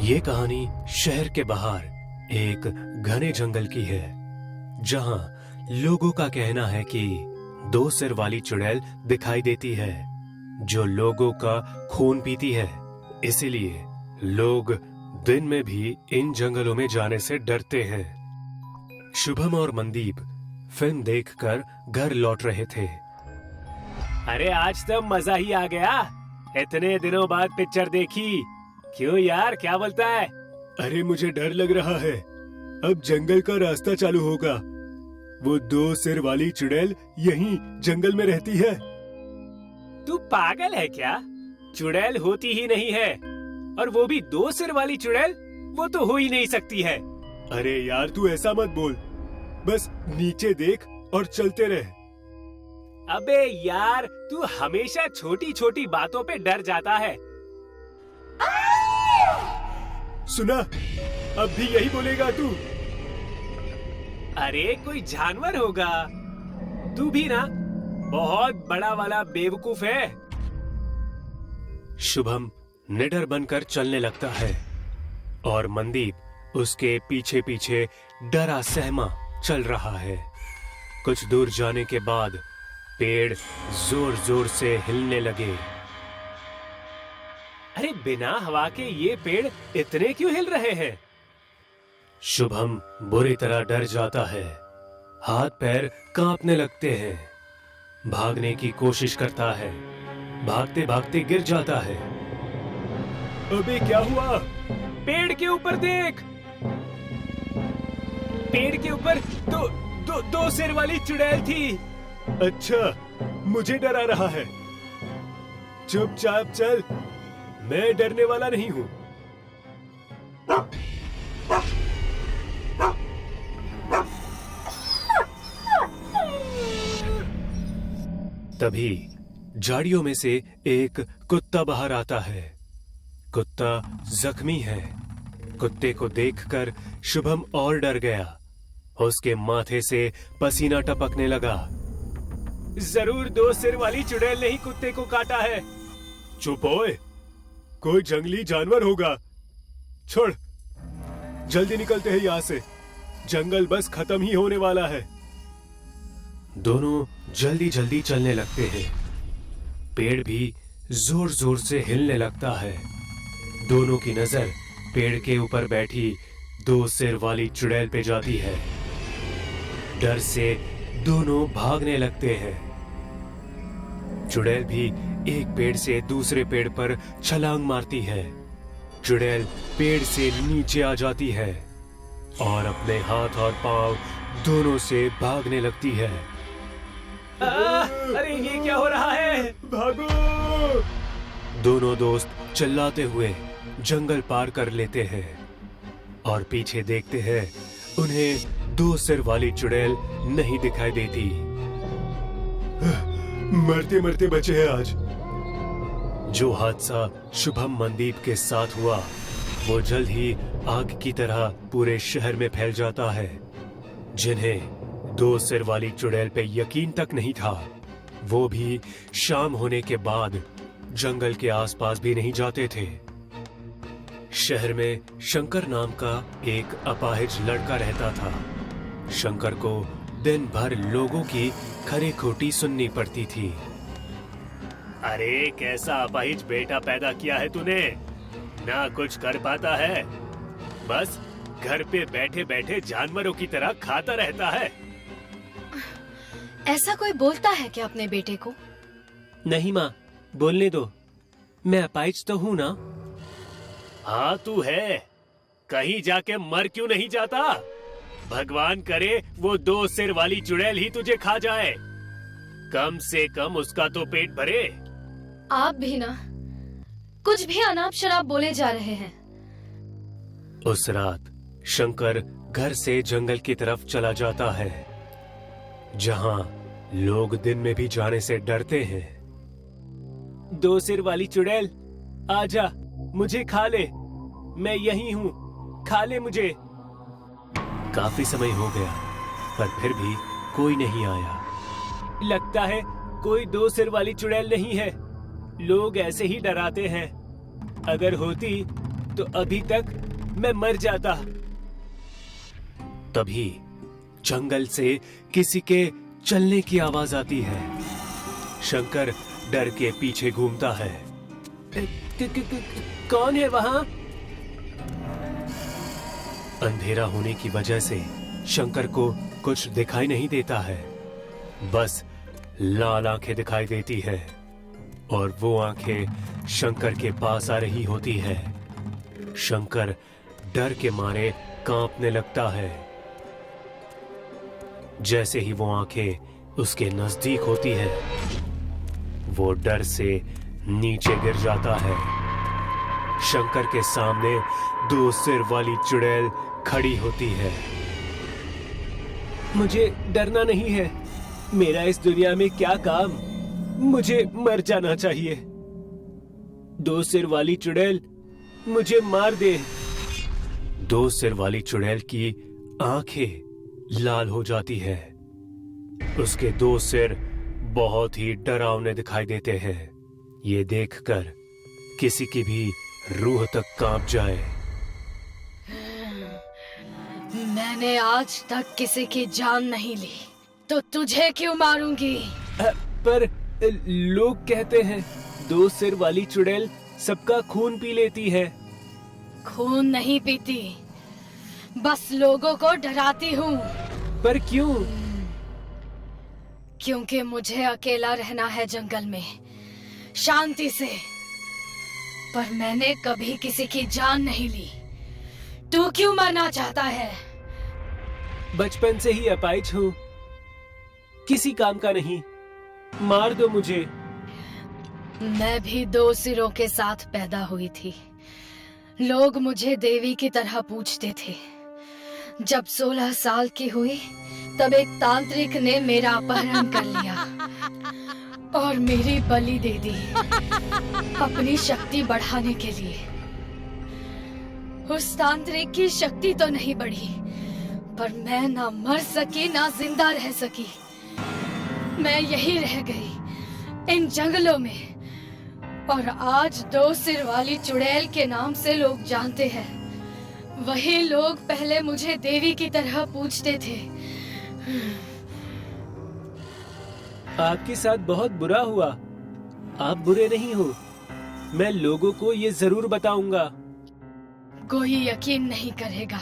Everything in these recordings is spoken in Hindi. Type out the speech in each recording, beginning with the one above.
ये कहानी शहर के बाहर एक घने जंगल की है, जहां लोगों का कहना है कि दो सिर वाली चुड़ैल दिखाई देती है जो लोगों का खून पीती है। इसीलिए लोग दिन में भी इन जंगलों में जाने से डरते हैं। शुभम और मनदीप फिल्म देखकर घर लौट रहे थे। अरे आज तो मजा ही आ गया। इतने दिनों बाद पिक्चर देखी। क्यों यार, क्या बोलता है? अरे मुझे डर लग रहा है, अब जंगल का रास्ता चालू होगा। वो दो सिर वाली चुड़ैल यहीं जंगल में रहती है। तू पागल है क्या? चुड़ैल होती ही नहीं है, और वो भी दो सिर वाली चुड़ैल। वो तो हो ही नहीं सकती है। अरे यार तू ऐसा मत बोल, बस नीचे देख और चलते रह। अबे यार, तू हमेशा छोटी छोटी बातों पे डर जाता है। सुना, अब भी यही बोलेगा तू? अरे कोई जानवर होगा। तू भी ना बहुत बड़ा वाला बेवकूफ है। शुभम निडर बनकर चलने लगता है और मनदीप उसके पीछे पीछे डरा सहमा चल रहा है। कुछ दूर जाने के बाद पेड़ जोर जोर से हिलने लगे। अरे बिना हवा के ये पेड़ इतने क्यों हिल रहे हैं? शुभम बुरी तरह डर जाता है, हाथ पैर कांपने लगते हैं। भागने की कोशिश करता है, भागते भागते गिर जाता है। अबे क्या हुआ? पेड़ के ऊपर देख। पेड़ के ऊपर दो सिर वाली चुड़ैल थी। अच्छा, मुझे डरा रहा है। चुपचाप चल, मैं डरने वाला नहीं हूं। तभी झाड़ियों में से एक कुत्ता बाहर आता है। कुत्ता जख्मी है। कुत्ते को देखकर शुभम और डर गया। उसके माथे से पसीना टपकने लगा। जरूर दो सिर वाली चुड़ैल ने ही कुत्ते को काटा है। चुप ओए, कोई जंगली जानवर होगा। छोड़, जल्दी निकलते हैं यहाँ से, जंगल बस खत्म ही होने वाला है। दोनों जल्दी जल्दी चलने लगते हैं। पेड़ भी जोर जोर से हिलने लगता है। दोनों की नजर पेड़ के ऊपर बैठी दो सिर वाली चुड़ैल पे जाती है। डर से दोनों भागने लगते हैं। चुड़ैल भी एक पेड़ से दूसरे पेड़ पर छलांग मारती है। चुड़ैल पेड़ से नीचे आ जाती है और अपने हाथ और पांव दोनों से भागने लगती है। अरे ये क्या हो रहा है? भागो! दोनों दोस्त चिल्लाते हुए जंगल पार कर लेते हैं और पीछे देखते हैं, उन्हें दो सिर वाली चुड़ैल नहीं दिखाई देती। मरते मरते बचे हैं आज। जो हादसा शुभम मनदीप के साथ हुआ, वो जल्द ही आग की तरह पूरे शहर में फैल जाता है। जिन्हें दो सिर वाली चुड़ैल पे यकीन तक नहीं था, वो भी शाम होने के बाद जंगल के आसपास भी नहीं जाते थे। शहर में शंकर नाम का एक अपाहिज लड़का रहता था। शंकर को दिन भर लोगों की खरी खोटी सुननी पड़ती थी। अरे कैसा अपाहिज बेटा पैदा किया है तूने, ना कुछ कर पाता है, बस घर पे बैठे बैठे जानवरों की तरह खाता रहता है। ऐसा कोई बोलता है क्या अपने बेटे को? नहीं माँ, बोलने दो। मैं अपाहिज तो हूँ ना। हाँ तू है, कहीं जाके मर क्यों नहीं जाता? भगवान करे वो दो सिर वाली चुड़ैल ही तुझे खा जाए, कम से कम उसका तो पेट भरे। आप भी ना कुछ भी अनाप शराब बोले जा रहे हैं। उस रात शंकर घर से जंगल की तरफ चला जाता है, जहां लोग दिन में भी जाने से डरते हैं। दो सिर वाली चुड़ैल, आजा, मुझे खा ले, मैं यही हूँ, खा ले मुझे। काफी समय हो गया, पर फिर भी कोई नहीं आया। लगता है कोई दो सिर वाली चुड़ैल नहीं है। लोग ऐसे ही डराते हैं। अगर होती तो अभी तक मैं मर जाता। तभी जंगल से किसी के चलने की आवाज आती है। शंकर डर के पीछे घूमता है। कौन है वहां? अंधेरा होने की वजह से शंकर को कुछ दिखाई नहीं देता है, बस लाल आंखें दिखाई देती है और वो आंखें शंकर के पास आ रही होती है। शंकर डर के मारे कांपने लगता है। जैसे ही वो आंखें उसके नजदीक होती है, वो डर से नीचे गिर जाता है। शंकर के सामने 2 सिर वाली चुड़ैल खड़ी होती है। मुझे डरना नहीं है। मेरा इस दुनिया में क्या काम? मुझे मर जाना चाहिए। 2 सिर वाली चुड़ैल मुझे मार दे। 2 सिर वाली चुड़ैल की आंखें लाल हो जाती है। उसके 2 सिर बहुत ही डरावने दिखाई देते हैं। ये देखकर किसी की भी रूह तक कांप जाए। मैंने आज तक किसी की जान नहीं ली, तो तुझे क्यों मारूंगी? पर लोग कहते हैं 2 सिर वाली चुड़ैल सबका खून पी लेती है। खून नहीं पीती, बस लोगों को डराती हूँ। पर क्यों? क्योंकि मुझे अकेला रहना है जंगल में, शांति से। पर मैंने कभी किसी की जान नहीं ली। तू क्यों मरना चाहता है? बचपन से ही अपाहिज हूँ, किसी काम का नहीं। मार दो मुझे। मैं भी 2 सिरों के साथ पैदा हुई थी। लोग मुझे देवी की तरह पूछते थे। जब 16 साल की हुई, तब एक तांत्रिक ने मेरा अपहरण कर लिया और मेरी बलि दे दी अपनी शक्ति बढ़ाने के लिए। उस तांत्रिक की शक्ति तो नहीं बढ़ी, पर मैं ना मर सकी ना जिंदा रह सकी। मैं यही रह गई इन जंगलों में, और आज 2 सिर वाली चुड़ैल के नाम से लोग जानते हैं। वही लोग पहले मुझे देवी की तरह पूछते थे। आपके साथ बहुत बुरा हुआ। आप बुरे नहीं हो। मैं लोगों को ये जरूर बताऊंगा। कोई यकीन नहीं करेगा।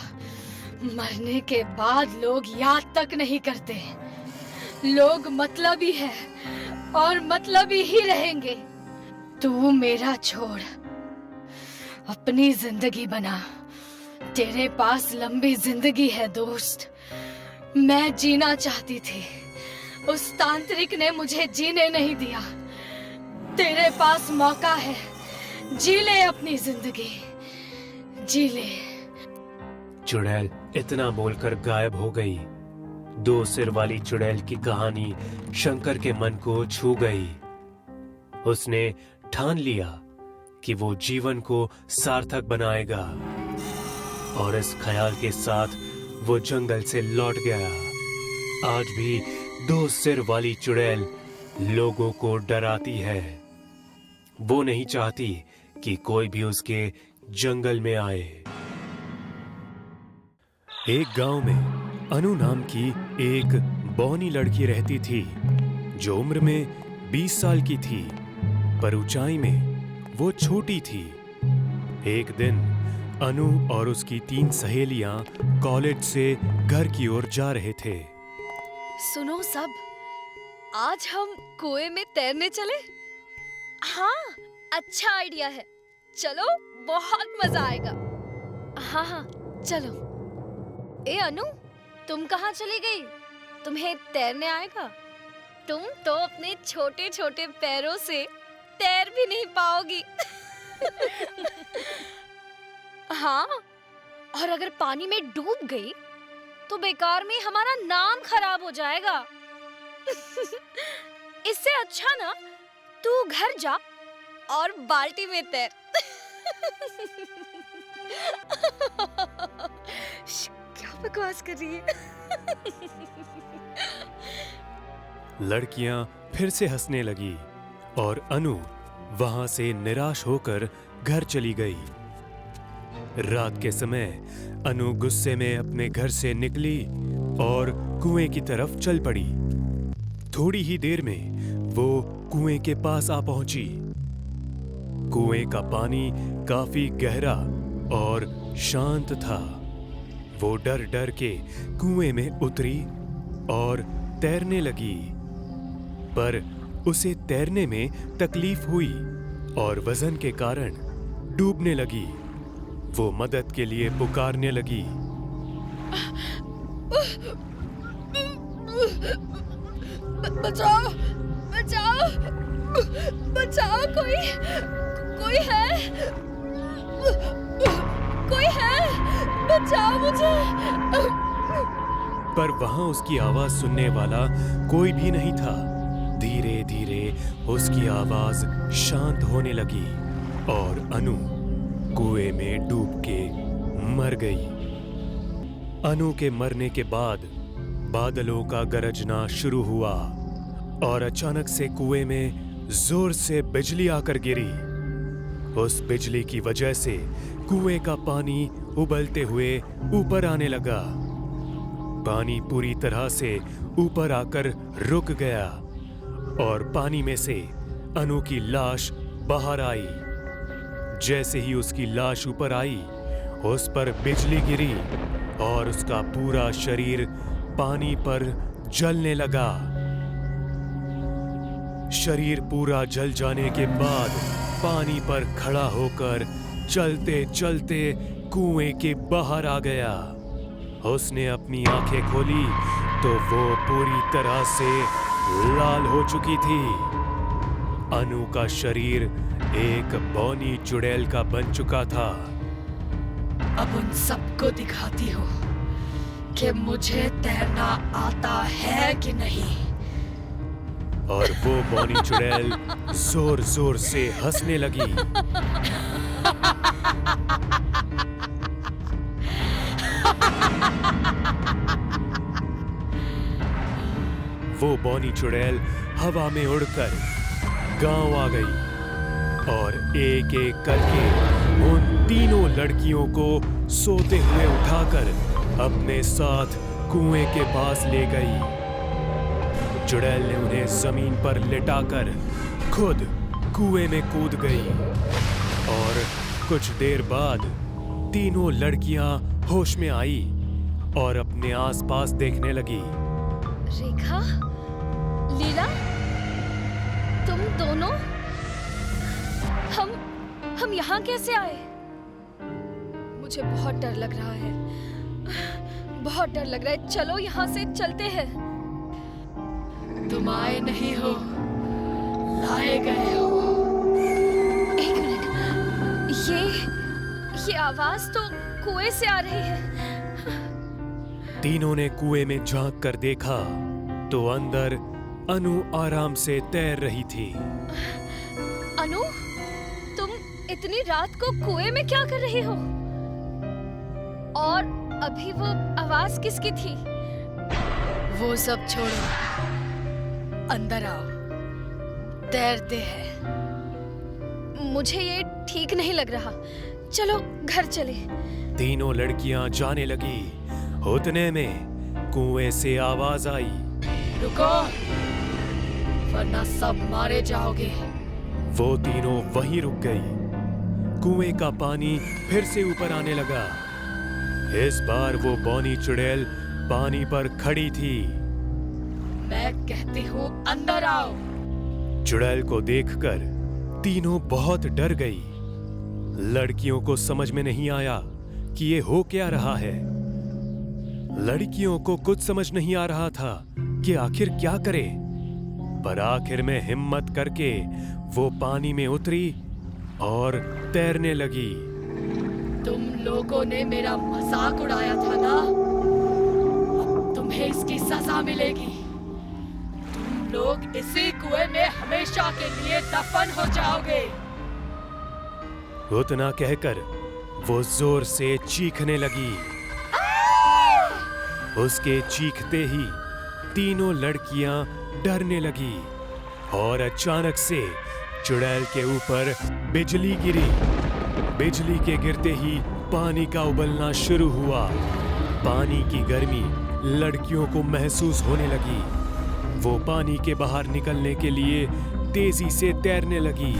मरने के बाद लोग याद तक नहीं करते। लोग मतलबी है और मतलबी ही रहेंगे। तू मेरा छोड़, अपनी जिंदगी बना। तेरे पास लंबी जिंदगी है दोस्त। मैं जीना चाहती थी, उस तांत्रिक ने मुझे जीने नहीं दिया। तेरे पास मौका है, जी ले अपनी जिंदगी, जी ले। चुड़ैल इतना बोलकर गायब हो गई। 2 सिर वाली चुड़ैल की कहानी शंकर के मन को छू गई। उसने ठान लिया कि वो जीवन को सार्थक बनाएगा, और इस ख्याल के साथ वो जंगल से लौट गया। आज भी 2 सिर वाली चुड़ैल लोगों को डराती है। वो नहीं चाहती कि कोई भी उसके जंगल में आए। एक गांव में अनु नाम की एक बौनी लड़की रहती थी, जो उम्र में 20 साल की थी, पर ऊंचाई में वो छोटी थी। एक दिन अनु और उसकी 3 सहेलियां कॉलेज से घर की ओर जा रहे थे। सुनो सब, आज हम कुएं में तैरने चले? हाँ, अच्छा आइडिया है। चलो, बहुत मजा आएगा। हाँ हाँ, चलो। ए अनु, तुम कहाँ चली गई? तुम्हें तैरने आएगा? तुम तो अपने छोटे छोटे पैरों से तैर भी नहीं पाओगी। हाँ, और अगर पानी में डूब गई तो बेकार में हमारा नाम खराब हो जाएगा। इससे अच्छा ना तू घर जा और बाल्टी में तैर। क्या बकवास कर रही है? लड़कियां फिर से हंसने लगी और अनु वहां से निराश होकर घर चली गई। रात के समय अनु गुस्से में अपने घर से निकली और कुएं की तरफ चल पड़ी। थोड़ी ही देर में वो कुएं के पास आ पहुंची। कुएं का पानी काफी गहरा और शांत था। वो डर डर के कुएं में उतरी और तैरने लगी, पर उसे तैरने में तकलीफ हुई और वजन के कारण डूबने लगी। वो मदद के लिए पुकारने लगी। बचाओ, बचाओ, बचाओ, कोई है, कोई है, बचाओ मुझे। पर वहां उसकी आवाज सुनने वाला कोई भी नहीं था। धीरे धीरे उसकी आवाज शांत होने लगी और अनु कुएं में डूब के मर गई। अनु के मरने के बाद बादलों का गरजना शुरू हुआ और अचानक से कुएं में जोर से बिजली आकर गिरी। उस बिजली की वजह से कुएं का पानी उबलते हुए ऊपर आने लगा। पानी पूरी तरह से ऊपर आकर रुक गया और पानी में से अनु की लाश बाहर आई। जैसे ही उसकी लाश ऊपर आई, उस पर बिजली गिरी और उसका पूरा शरीर पानी पर जलने लगा। शरीर पूरा जल जाने के बाद पानी पर खड़ा होकर चलते चलते कुएं के बाहर आ गया। उसने अपनी आंखें खोली तो वो पूरी तरह से लाल हो चुकी थी। अनु का शरीर एक बौनी चुड़ैल का बन चुका था। अब उन सबको दिखाती हूँ कि मुझे तैरना आता है कि नहीं। और वो बौनी चुड़ैल जोर जोर से हंसने लगी। वो बौनी चुड़ैल हवा में उड़कर गांव आ गई और एक एक करके उन तीनों लड़कियों को सोते हुए उठाकर अपने साथ कुएं के पास ले गई। चुड़ैल ने उन्हें जमीन पर लिटाकर खुद कुएं में कूद गई और कुछ देर बाद तीनों लड़कियां होश में आई और अपने आसपास देखने लगी। रेखा, लीला, तुम दोनों, हम यहाँ कैसे आए? मुझे बहुत डर लग रहा है, बहुत डर लग रहा है। चलो यहाँ से चलते हैं। तुम आए नहीं हो, लाए गए हो। एक मिनट, ये आवाज तो कुएं से आ रही है। तीनों ने कुएं में झांक कर देखा तो अंदर अनु आराम से तैर रही थी। अनु, तुम इतनी रात को कुएं में क्या कर रही हो? और अभी वो आवाज किसकी थी? वो सब छोड़ो, अंदर आओ, तैरते हैं। मुझे ये ठीक नहीं लग रहा। चलो घर चले। तीनों लड़कियां जाने लगी। उतने में कुएं से आवाज आई। रुको, वरना सब मारे जाओगे। वो तीनों वहीं रुक गई। कुएं का पानी फिर से ऊपर आने लगा। इस बार वो बौनी चुड़ैल पानी पर खड़ी थी। मैं कहती हूँ अंदर आओ। चुड़ैल को देखकर तीनों बहुत डर गई। लड़कियों को समझ में नहीं आया कि ये हो क्या रहा है। लड़कियों को कुछ समझ नहीं आ रहा था कि आखिर क्या करे। पर आखिर में हिम्मत करके वो पानी में उतरी और तैरने लगी। तुम लोगों ने मेरा मजाक उड़ाया था ना, अब तुम्हें इसकी सजा मिलेगी। तुम लोग इसी कुएं में हमेशा के लिए दफन हो जाओगे। उतना कहकर वो जोर से चीखने लगी। उसके चीखते ही तीनों लड़कियां डरने लगी और अचानक से चुड़ैल के ऊपर बिजली गिरी। बिजली के गिरते ही पानी का उबलना शुरू हुआ। पानी की गर्मी लड़कियों को महसूस होने लगी। वो पानी के बाहर निकलने के लिए तेजी से तैरने लगी,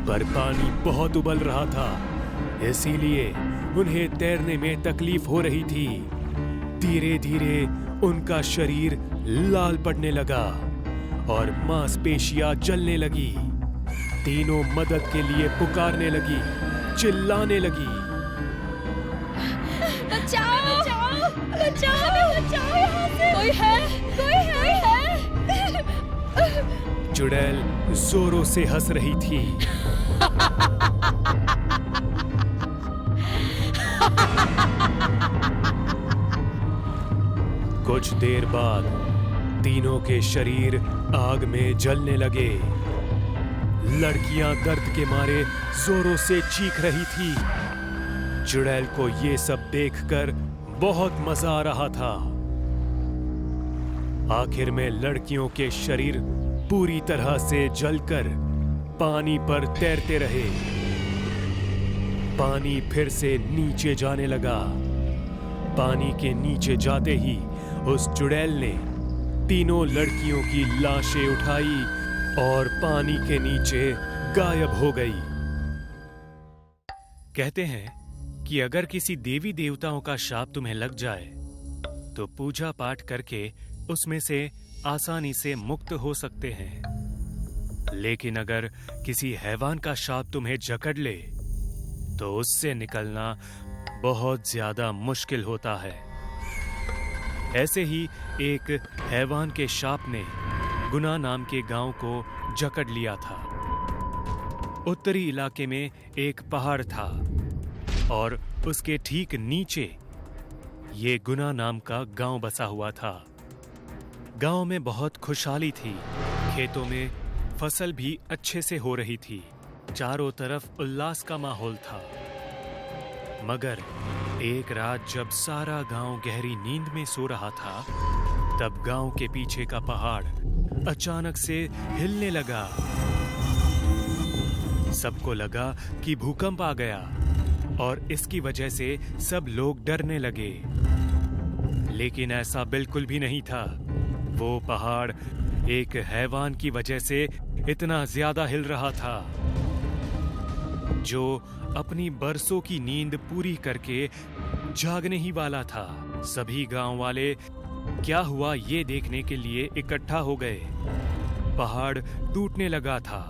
पर पानी बहुत उबल रहा था, इसीलिए उन्हें तैरने में तकलीफ हो रही थी। धीरे धीरे उनका शरीर लाल पड़ने लगा और मांसपेशियां जलने लगी। तीनों मदद के लिए पुकारने लगी, चिल्लाने लगी। बचाओ बचाओ बचाओ बचाओ, यहाँ से कोई है, कोई है। चुड़ैल जोरों से हंस रही थी। कुछ देर बाद तीनों के शरीर आग में जलने लगे। लड़कियां दर्द के मारे जोरों से चीख रही थी। चुड़ैल को ये सब देखकर बहुत मजा आ रहा था। आखिर में लड़कियों के शरीर पूरी तरह से जलकर पानी पर तैरते रहे। पानी फिर से नीचे जाने लगा। पानी के नीचे जाते ही उस चुड़ैल ने तीनों लड़कियों की लाशें उठाई और पानी के नीचे गायब हो गई। कहते हैं कि अगर किसी देवी देवताओं का शाप तुम्हें लग जाए तो पूजा पाठ करके उसमें से आसानी से मुक्त हो सकते हैं, लेकिन अगर किसी हैवान का शाप तुम्हें जकड़ ले तो उससे निकलना बहुत ज्यादा मुश्किल होता है। ऐसे ही एक हैवान के शाप ने गुना नाम के गांव को जकड़ लिया था। उत्तरी इलाके में एक पहाड़ था और उसके ठीक नीचे ये गुना नाम का गांव बसा हुआ था। गांव में बहुत खुशहाली थी। खेतों में फसल भी अच्छे से हो रही थी। चारों तरफ उल्लास का माहौल था। मगर एक रात जब सारा गांव गहरी नींद में सो रहा था, तब गांव के पीछे का पहाड़ अचानक से हिलने लगा। सबको लगा कि भूकंप आ गया और इसकी वजह से सब लोग डरने लगे। लेकिन ऐसा बिल्कुल भी नहीं था। वो पहाड़ एक हैवान की वजह से इतना ज्यादा हिल रहा था, जो अपनी बरसों की नींद पूरी करके जागने ही वाला था। सभी गांव वाले क्या हुआ ये देखने के लिए इकट्ठा हो गए। पहाड़ टूटने लगा था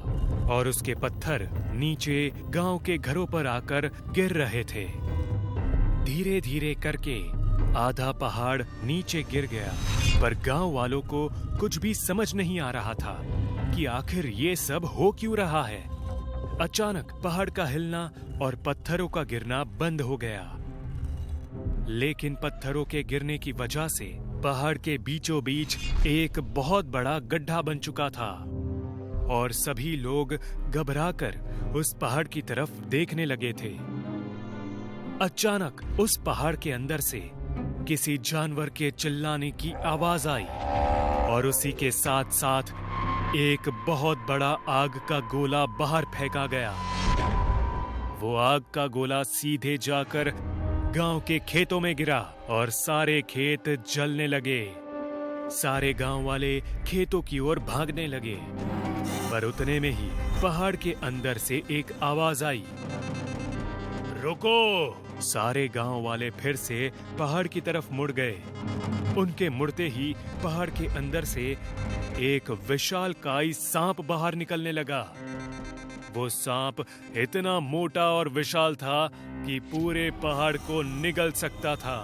और उसके पत्थर नीचे गांव के घरों पर आकर गिर रहे थे। धीरे धीरे करके आधा पहाड़ नीचे गिर गया, पर गांव वालों को कुछ भी समझ नहीं आ रहा था कि आखिर ये सब हो क्यों रहा है। अचानक पहाड़ का हिलना और पत्थरों का गिरना बंद हो गया। लेकिन पत्थरों के गिरने की वजह से पहाड़ के बीचों बीच एक बहुत बड़ा गड्ढा बन चुका था और सभी लोग घबराकर उस पहाड़ की तरफ देखने लगे थे। अचानक उस पहाड़ के अंदर से किसी जानवर के चिल्लाने की आवाज आई और उसी के साथ साथ एक बहुत बड़ा आग का गोला बाहर फेंका गया। वो आग का गोला सीधे जाकर गांव के खेतों में गिरा और सारे खेत जलने लगे। सारे गांव वाले खेतों की ओर भागने लगे, पर उतने में ही पहाड़ के अंदर से एक आवाज आई, रुको! सारे गांव वाले फिर से पहाड़ की तरफ मुड़ गए। उनके मुड़ते ही पहाड़ के अंदर से एक विशालकाय सांप बाहर निकलने लगा। वो सांप इतना मोटा और विशाल था कि पूरे पहाड़ को निगल सकता था।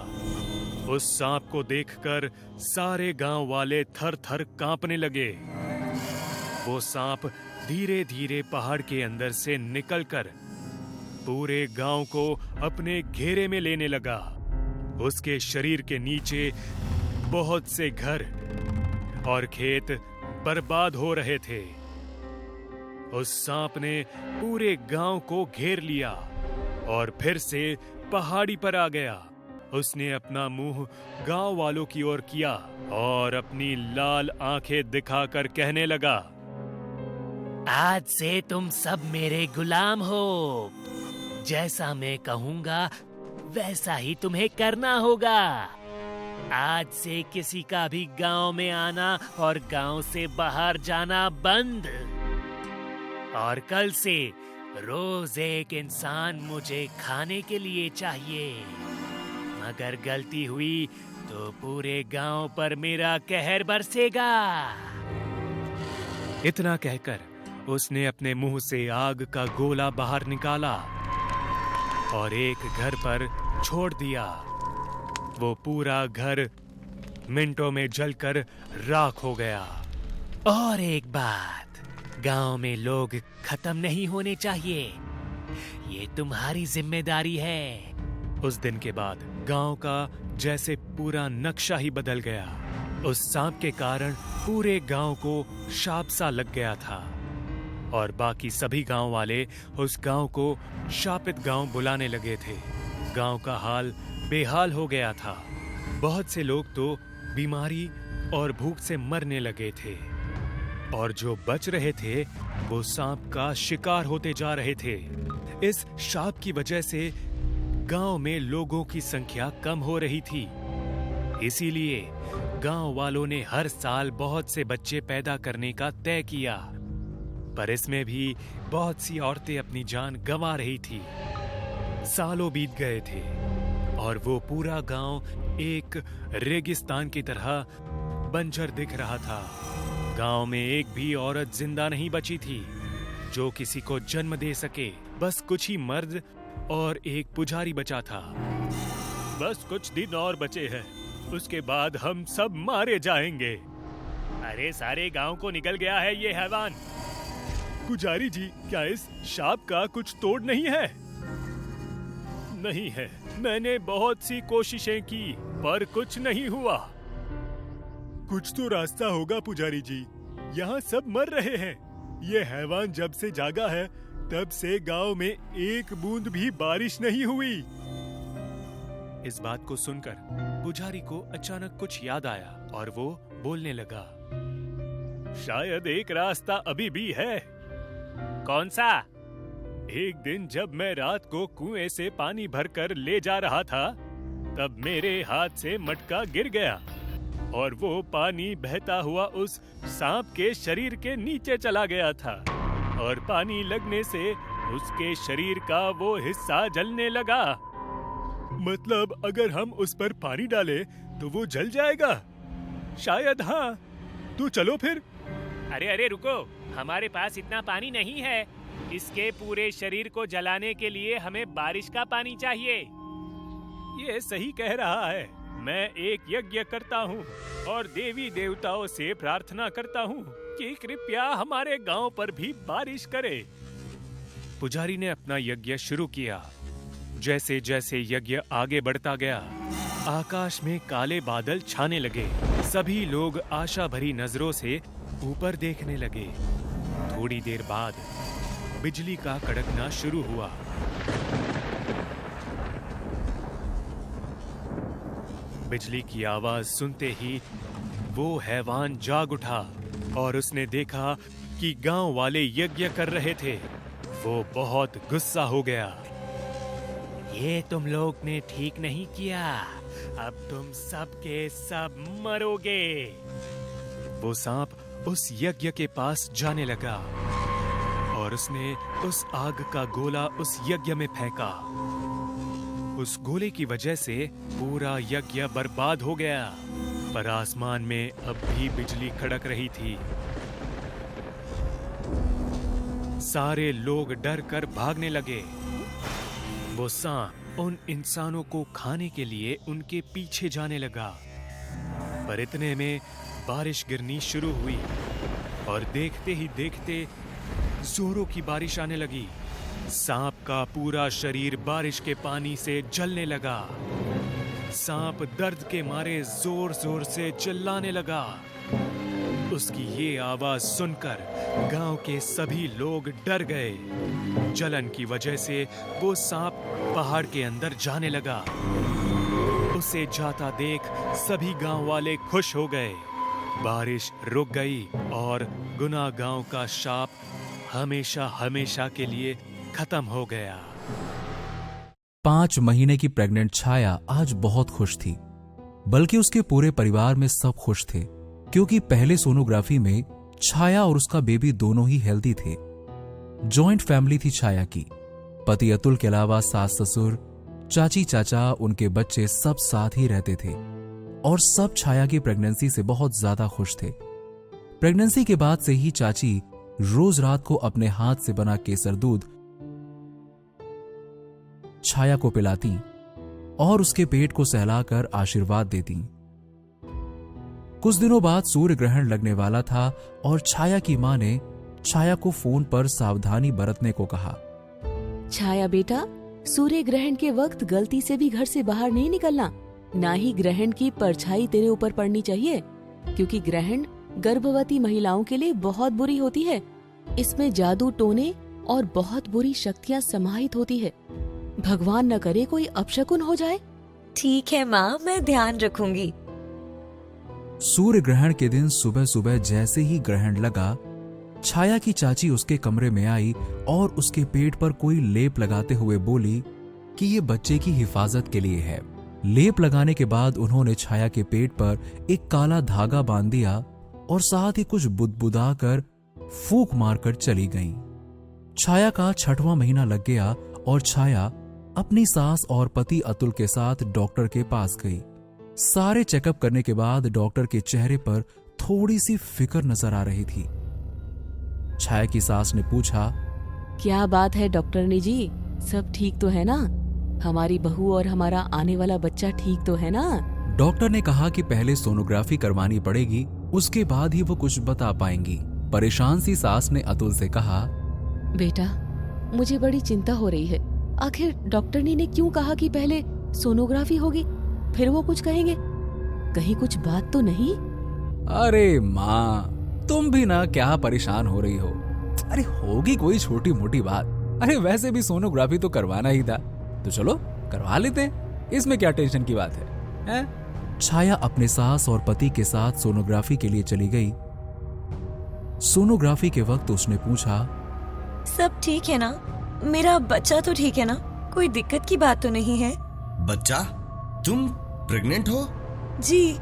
उस सांप को देखकर सारे गांव वाले थर-थर कांपने लगे। वो सांप धीरे धीरे पहाड़ के अंदर से निकलकर पूरे गांव को अपने घेरे में लेने लगा। उसके शरीर के नीचे बहुत से घर और खेत बर्बाद हो रहे थे। उस सांप ने पूरे गांव को घेर लिया और फिर से पहाड़ी पर आ गया। उसने अपना मुंह गांव वालों की ओर किया और अपनी लाल आंखें दिखाकर कहने लगा, आज से तुम सब मेरे गुलाम हो। जैसा मैं कहूँगा वैसा ही तुम्हें करना होगा। आज से किसी का भी गांव में आना और गांव से बाहर जाना बंद। और कल से रोज एक इंसान मुझे खाने के लिए चाहिए। अगर गलती हुई तो पूरे गांव पर मेरा कहर बरसेगा। इतना कहकर उसने अपने मुंह से आग का गोला बाहर निकाला और एक घर पर छोड़ दिया। वो पूरा घर मिनटों में जलकर राख हो गया। और एक बात, गांव में लोग खत्म नहीं होने चाहिए। ये तुम्हारी जिम्मेदारी है। उस दिन के बाद गांव का जैसे पूरा नक्शा ही बदल गया। उस सांप के कारण पूरे गांव को शाप सा लग गया था और बाकी सभी गांव वाले उस गांव को शापित गांव बुलाने लगे थे। गांव का हाल बेहाल हो गया था। बहुत से लोग तो बीमारी और भूख से मरने लगे थे और जो बच रहे थे वो सांप का शिकार होते जा रहे थे। इस शाप की वजह से गांव में लोगों की संख्या कम हो रही थी। इसीलिए गांव वालों ने हर साल बहुत से बच्चे पैदा करने का तय किया, पर इसमें भी बहुत सी औरतें अपनी जान गंवा रही थी। सालों बीत गए थे और वो पूरा गांव एक रेगिस्तान की तरह बंजर दिख रहा था। गांव में एक भी औरत जिंदा नहीं बची थी जो किसी को जन्म दे सके। बस कुछ ही मर्द और एक पुजारी बचा था। बस कुछ दिन और बचे हैं, उसके बाद हम सब मारे जाएंगे। अरे सारे गांव को निकल गया है ये हैवान। पुजारी जी, क्या इस शाप का कुछ तोड़ नहीं है? नहीं है, मैंने बहुत सी कोशिशें की पर कुछ नहीं हुआ। कुछ तो रास्ता होगा पुजारी जी, यहाँ सब मर रहे हैं। ये हैवान जब से जागा है तब से गांव में एक बूंद भी बारिश नहीं हुई। इस बात को सुनकर पुजारी को अचानक कुछ याद आया और वो बोलने लगा, शायद एक रास्ता अभी भी है। कौन सा? एक दिन जब मैं रात को कुएं से पानी भरकर ले जा रहा था तब मेरे हाथ से मटका गिर गया और वो पानी बहता हुआ उस सांप के शरीर के नीचे चला गया था और पानी लगने से उसके शरीर का वो हिस्सा जलने लगा। मतलब अगर हम उस पर पानी डालें तो वो जल जाएगा? शायद हाँ। तो चलो फिर। अरे अरे रुको, हमारे पास इतना पानी नहीं है। इसके पूरे शरीर को जलाने के लिए हमें बारिश का पानी चाहिए। ये सही कह रहा है। मैं एक यज्ञ करता हूँ और देवी देवताओं से प्रार्थना करता हूँ कि कृपया हमारे गांव पर भी बारिश करे। पुजारी ने अपना यज्ञ शुरू किया। जैसे जैसे यज्ञ आगे बढ़ता गया, आकाश में काले बादल छाने लगे। सभी लोग आशा भरी नजरों से ऊपर देखने लगे। थोड़ी देर बाद बिजली का कड़कना शुरू हुआ। बिजली की आवाज सुनते ही वो हैवान जाग उठा और उसने देखा कि गांव वाले यज्ञ कर रहे थे। वो बहुत गुस्सा हो गया। ये तुम लोग ने ठीक नहीं किया, अब तुम सब के सब मरोगे। वो सांप उस यज्ञ के पास जाने लगा और उसने उस आग का गोला उस यज्ञ में फेंका। उस गोले की वजह से पूरा यज्ञ बर्बाद हो गया, पर आसमान में अब भी बिजली कड़क रही थी। सारे लोग डर कर भागने लगे। वो सांप उन इंसानों को खाने के लिए उनके पीछे जाने लगा, पर इतने में बारिश गिरनी शुरू हुई और देखते ही देखते जोरों की बारिश आने लगी। सांप का पूरा शरीर बारिश के पानी से जलने लगा। सांप दर्द के मारे जोर जोर से चिल्लाने लगा। उसकी ये आवाज सुनकर गांव के सभी लोग डर गए। जलन की वजह से वो सांप पहाड़ के अंदर जाने लगा। उसे जाता देख सभी गांव वाले खुश हो गए। बारिश रुक गई और गुना गांव का शाप हमेशा हमेशा के लिए खत्म हो गया। 5 महीने की प्रेग्नेंट छाया आज बहुत खुश थी, बल्कि उसके पूरे परिवार में सब खुश थे, क्योंकि पहले सोनोग्राफी में छाया और उसका बेबी दोनों ही हेल्दी थे। जॉइंट फैमिली थी छाया की। पति अतुल के अलावा सास ससुर, चाची चाचा, उनके बच्चे सब साथ ही रहते थे और सब छाया की प्रेगनेंसी से बहुत ज्यादा खुश थे। प्रेगनेंसी के बाद से ही चाची रोज रात को अपने हाथ से बना केसर दूध छाया को पिलाती और उसके पेट को सहलाकर आशीर्वाद देती। कुछ दिनों बाद सूर्य ग्रहण लगने वाला था और छाया की मां ने छाया को फोन पर सावधानी बरतने को कहा। छाया बेटा, सूर्य ग्रहण के वक्त गलती से भी घर से बाहर नहीं निकलना, ना ही ग्रहण की परछाई तेरे ऊपर पड़नी चाहिए, क्योंकि ग्रहण गर्भवती महिलाओं के लिए बहुत बुरी होती है। इसमें जादू टोने और बहुत बुरी शक्तियाँ समाहित होती है। भगवान न करे कोई अपशकुन हो जाए। ठीक है माँ, मैं ध्यान रखूंगी। सूर्य ग्रहण के दिन सुबह सुबह जैसे ही ग्रहण लगा, छाया की चाची उसके कमरे में आई और उसके पेट पर कोई लेप लगाते हुए बोली कि ये बच्चे की हिफाजत के लिए है। लेप लगाने के बाद उन्होंने छाया के पेट पर एक काला धागा बांध दिया और साथ ही कुछ बुदबुदा कर फूंक मारकर चली गईं। छाया का 6वां महीना लग गया और छाया अपनी सास और पति अतुल के साथ डॉक्टर के पास गई। सारे चेकअप करने के बाद डॉक्टर के चेहरे पर थोड़ी सी फिक्र नजर आ रही थी। छाया की सास ने पूछा, क्या बात है डॉक्टरनी जी, सब ठीक तो है ना? हमारी बहू और हमारा आने वाला बच्चा ठीक तो है ना? डॉक्टर ने कहा कि पहले सोनोग्राफी करवानी पड़ेगी, उसके बाद ही वो कुछ बता पाएंगी। परेशान सी सास ने अतुल से कहा, बेटा, मुझे बड़ी चिंता हो रही है। आखिर डॉक्टरनी ने क्यों कहा कि पहले सोनोग्राफी होगी, फिर वो कुछ कहेंगे? कहीं कुछ बात तो नहीं? अरे माँ, तुम भी ना क्या परेशान हो रही हो? अरे होगी कोई छोटी मोटी बात। अरे वैसे भी सोनोग्राफी तो करवाना ही था, तो चलो करवा लेते हैं, इसमें क्या टेंशन की बात है? छाया अपने सास और पति के साथ सोनोग्राफी के लिए चली गई। सोनोग्राफी के वक्त उसने पूछा, सब ठीक है ना? मेरा बच्चा तो ठीक है ना? कोई दिक्कत की बात तो नहीं है? बच्चा? तुम प्रेग्नेंट हो? जी,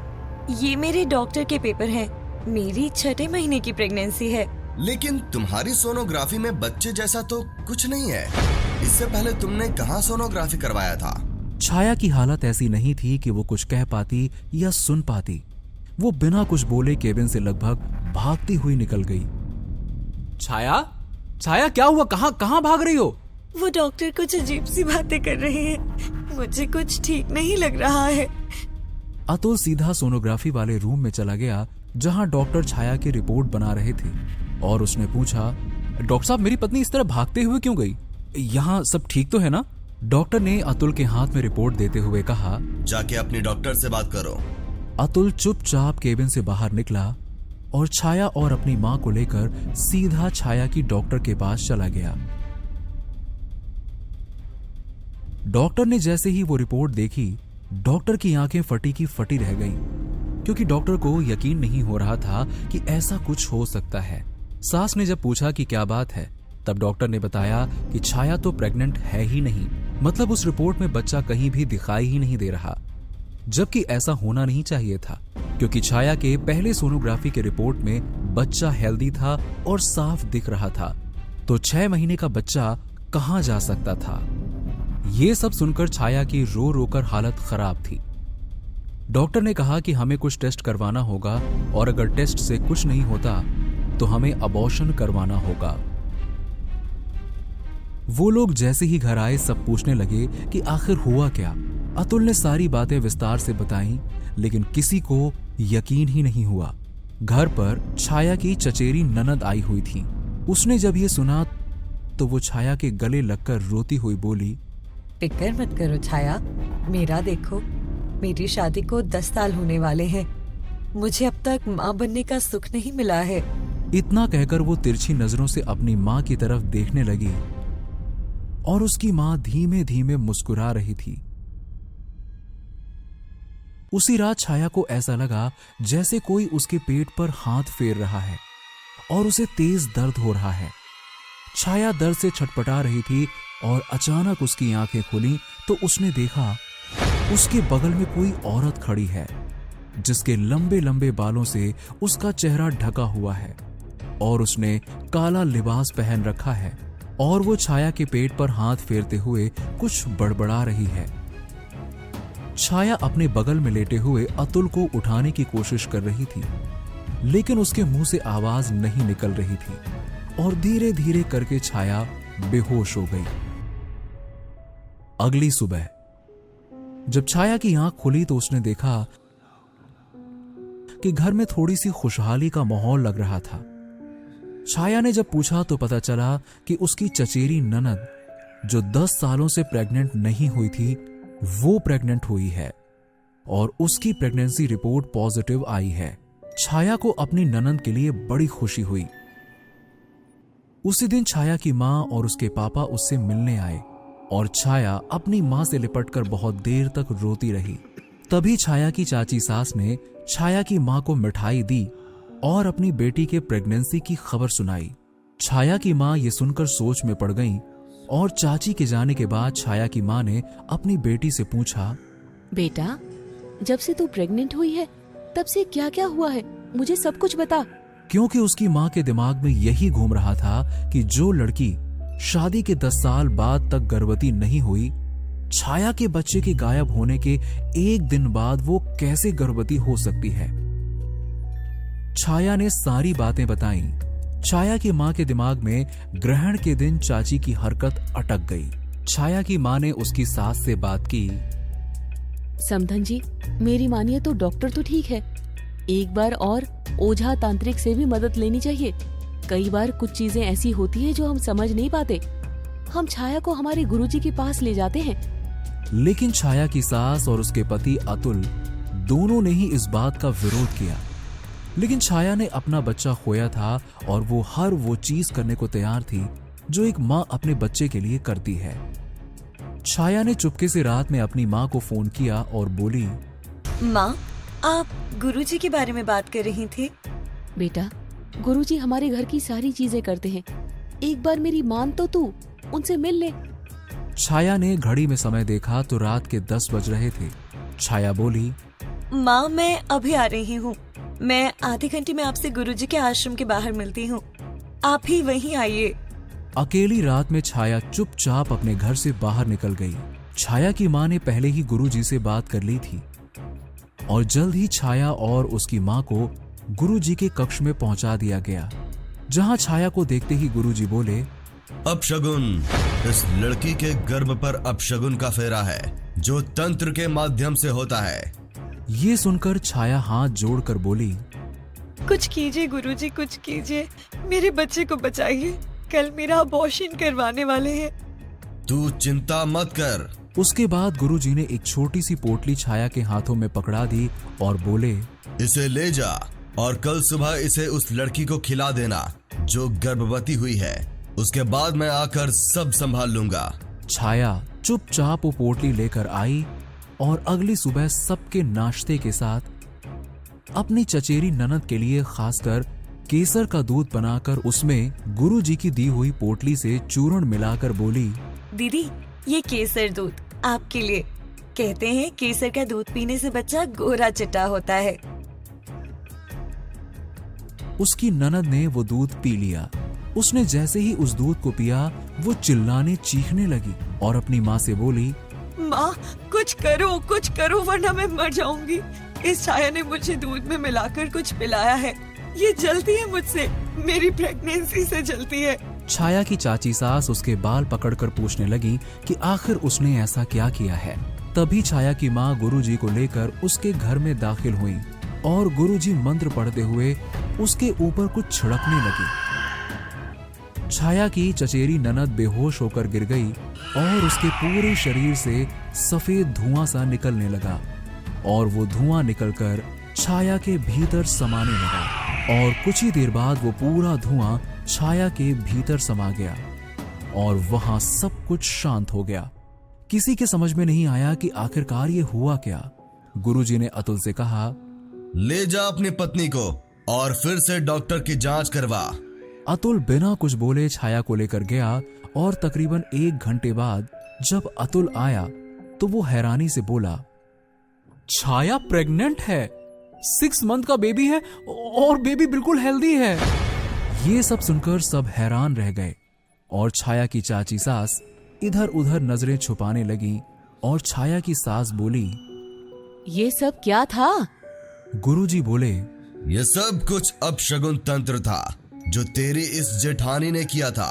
ये मेरे डॉक्टर के पेपर हैं। मेरी 6 महीने की प्रेगनेंसी है। लेकिन तुम्हारी सोनोग्राफी में बच्चे जैसा तो कुछ नहीं है। इससे पहले तुमने कहाँ सोनोग्राफी करवाया था? छाया की हालत ऐसी नहीं थी कि वो कुछ कह पाती या सुन पाती। वो बिना कुछ बोले केबिन से लगभग भागती हुई निकल गई। छाया, छाया क्या हुआ? कहाँ भाग रही हो? वो डॉक्टर कुछ अजीब सी बातें कर रहे हैं, मुझे कुछ ठीक नहीं लग रहा है। अतुल सीधा सोनोग्राफी वाले रूम में चला गया जहां डॉक्टर छाया की रिपोर्ट बना रहे थे और उसने पूछा, डॉक्टर साहब, मेरी पत्नी इस तरह भागते हुए क्यों गई? यहाँ सब ठीक तो है ना? डॉक्टर ने अतुल के हाथ में रिपोर्ट देते हुए कहा, जाके अपनी डॉक्टर से बात करो। अतुल चुपचाप केबिन से बाहर निकला और छाया और अपनी मां को लेकर सीधा छाया की डॉक्टर के पास चला गया। डॉक्टर ने जैसे ही वो रिपोर्ट देखी, डॉक्टर की आंखें फटी की फटी रह गईं, क्योंकि डॉक्टर को यकीन नहीं हो रहा था कि ऐसा कुछ हो सकता है। सास ने जब पूछा कि क्या बात है, तब डॉक्टर ने बताया कि छाया तो प्रेग्नेंट है ही नहीं, मतलब उस रिपोर्ट में बच्चा कहीं भी दिखाई ही नहीं दे रहा, जबकि ऐसा होना नहीं चाहिए था, क्योंकि छाया के पहले सोनोग्राफी के रिपोर्ट में बच्चा हेल्दी था और साफ दिख रहा था, तो 6 महीने का बच्चा कहां जा सकता था। ये सब सुनकर छाया की रो रोकर हालत खराब थी। डॉक्टर ने कहा कि हमें कुछ टेस्ट करवाना होगा और अगर टेस्ट से कुछ नहीं होता तो हमें अबॉर्शन करवाना होगा। वो लोग जैसे ही घर आए सब पूछने लगे कि आखिर हुआ क्या। अतुल ने सारी बातें विस्तार से बताईं, लेकिन किसी को यकीन ही नहीं हुआ। घर पर छाया की चचेरी ननद आई हुई थी। उसने जब ये सुना तो वो छाया के गले लगकर रोती हुई बोली, फिक्र मत करो छाया, मेरा देखो, मेरी शादी को 10 साल होने वाले हैं, मुझे अब तक माँ बनने का सुख नहीं मिला है। इतना कहकर वो तिरछी नजरों से अपनी माँ की तरफ देखने लगी और उसकी माँ धीमे धीमे मुस्कुरा रही थी। उसी रात छाया को ऐसा लगा जैसे कोई उसके पेट पर हाथ फेर रहा है और उसे तेज दर्द हो रहा है। छाया दर्द से छटपटा रही थी और अचानक उसकी आंखें खुली तो उसने देखा उसके बगल में कोई औरत खड़ी है जिसके लंबे लंबे बालों से उसका चेहरा ढका हुआ है और उसने काला लिबास पहन रखा है और वो छाया के पेट पर हाथ फेरते हुए कुछ बड़बड़ा रही है। छाया अपने बगल में लेटे हुए अतुल को उठाने की कोशिश कर रही थी, लेकिन उसके मुंह से आवाज नहीं निकल रही थी और धीरे धीरे करके छाया बेहोश हो गई। अगली सुबह जब छाया की आंख खुली तो उसने देखा कि घर में थोड़ी सी खुशहाली का माहौल लग रहा था। छाया ने जब पूछा तो पता चला कि उसकी चचेरी ननद जो 10 सालों से प्रेग्नेंट नहीं हुई थी वो प्रेग्नेंट हुई है और उसकी प्रेगनेंसी रिपोर्ट पॉजिटिव आई है। छाया को अपनी ननद के लिए बड़ी खुशी हुई। उसी दिन छाया की मां और उसके पापा उससे मिलने आए और छाया अपनी मां से लिपटकर बहुत देर तक रोती रही। तभी छाया की चाची सास ने छाया की मां को मिठाई दी और अपनी बेटी के प्रेगनेंसी की खबर सुनाई। छाया की मां ये सुनकर सोच में पड़ गईं और चाची के जाने के बाद छाया की मां ने अपनी बेटी से पूछा, बेटा, जब से तू प्रेग्नेंट हुई है तब से क्या क्या हुआ है, मुझे सब कुछ बता। क्योंकि उसकी मां के दिमाग में यही घूम रहा था कि जो लड़की शादी के 10 साल बाद तक गर्भवती नहीं हुई, छाया के बच्चे के गायब होने के एक दिन बाद वो कैसे गर्भवती हो सकती है। छाया ने सारी बातें बताईं। छाया की मां के दिमाग में ग्रहण के दिन चाची की हरकत अटक गई। छाया की मां ने उसकी सास से बात की। समधन जी, मेरी मानिए तो डॉक्टर तो ठीक है, एक बार और ओझा तांत्रिक से भी मदद लेनी चाहिए। कई बार कुछ चीजें ऐसी होती है जो हम समझ नहीं पाते। हम छाया को हमारे गुरुजी के पास ले जाते हैं। लेकिन छाया की सास और उसके पति अतुल दोनों ने ही इस बात का विरोध किया। लेकिन छाया ने अपना बच्चा खोया था और वो हर वो चीज करने को तैयार थी जो एक माँ अपने बच्चे के लिए करती है। छाया ने चुपके से रात में अपनी माँ को फोन किया और बोली, माँ, आप गुरुजी के बारे में बात कर रही थी। बेटा, गुरुजी हमारे घर की सारी चीजें करते हैं, एक बार मेरी मान तो तू, उनसे मिल ले। छाया ने घड़ी में समय देखा तो रात के 10 बज रहे थे। छाया बोली, माँ, मैं अभी आ रही हूँ। मैं आधे घंटे में आपसे गुरुजी के आश्रम के बाहर मिलती हूँ, आप ही वहीं आइए। अकेली रात में छाया चुपचाप अपने घर से बाहर निकल गई। छाया की माँ ने पहले ही गुरुजी से बात कर ली थी और जल्द ही छाया और उसकी माँ को गुरुजी के कक्ष में पहुंचा दिया गया, जहां छाया को देखते ही गुरुजी बोले, अपशगुन, इस लड़की के गर्भ पर अपशगुन का फेरा है जो तंत्र के माध्यम से होता है। ये सुनकर छाया हाथ जोड़कर बोली, कुछ कीजिए गुरुजी, कुछ कीजिए, मेरे बच्चे को बचाइए, कल मेरा अबॉर्शन करवाने वाले हैं। तू चिंता मत कर। उसके बाद गुरुजी ने एक छोटी सी पोटली छाया के हाथों में पकड़ा दी और बोले, इसे ले जा और कल सुबह इसे उस लड़की को खिला देना जो गर्भवती हुई है। उसके बाद मैं आकर सब संभाल लूंगा। छाया चुपचाप वो पोटली लेकर आई और अगली सुबह सबके नाश्ते के साथ अपनी चचेरी ननद के लिए खासकर केसर का दूध बनाकर उसमें गुरुजी की दी हुई पोटली से चूर्ण मिलाकर बोली, दीदी, ये केसर दूध आपके लिए। कहते हैं केसर का दूध पीने से बच्चा गोरा चिट्टा होता है। उसकी ननद ने वो दूध पी लिया। उसने जैसे ही उस दूध को पिया वो चिल्लाने चीखने लगी और अपनी माँ से बोली, माँ, कुछ करो वरना मैं मर जाऊंगी। इस छाया ने मुझे दूध में मिलाकर कुछ पिलाया है, ये जलती है मुझसे, मेरी प्रेगनेंसी से जलती है। छाया की चाची सास उसके बाल पकड़कर पूछने लगी कि आखिर उसने ऐसा क्या किया है। तभी छाया की माँ गुरुजी को लेकर उसके घर में दाखिल हुई और गुरुजी मंत्र पढ़ते हुए उसके ऊपर कुछ छिड़कने लगी। छाया की चचेरी ननद बेहोश होकर गिर गई और उसके पूरे शरीर से सफेद धुआं सा निकलने लगा और वो धुआं निकलकर छाया के भीतर समाने लगा और कुछ ही देर बाद वो पूरा धुआं छाया के भीतर समा गया और वहां सब कुछ शांत हो गया। किसी के समझ में नहीं आया कि आखिरकार ये हुआ क्या। गुरुजी ने अतुल से कहा, ले जा अपनी पत्नी को और फिर से डॉक्टर की जांच करवा। अतुल बिना कुछ बोले छाया को लेकर गया और तकरीबन 1 घंटे बाद जब अतुल आया तो वो हैरानी से बोला, छाया प्रेग्नेंट है, 6 मंथ का बेबी है और बेबी बिल्कुल हेल्दी है। ये सब सुनकर सब हैरान रह गए और छाया की चाची सास इधर उधर नजरें छुपाने लगी और छाया की सास बोली, ये सब क्या था? गुरुजी बोले, ये सब कुछ अपशगुन तंत्र था जो तेरी इस जेठानी ने किया था।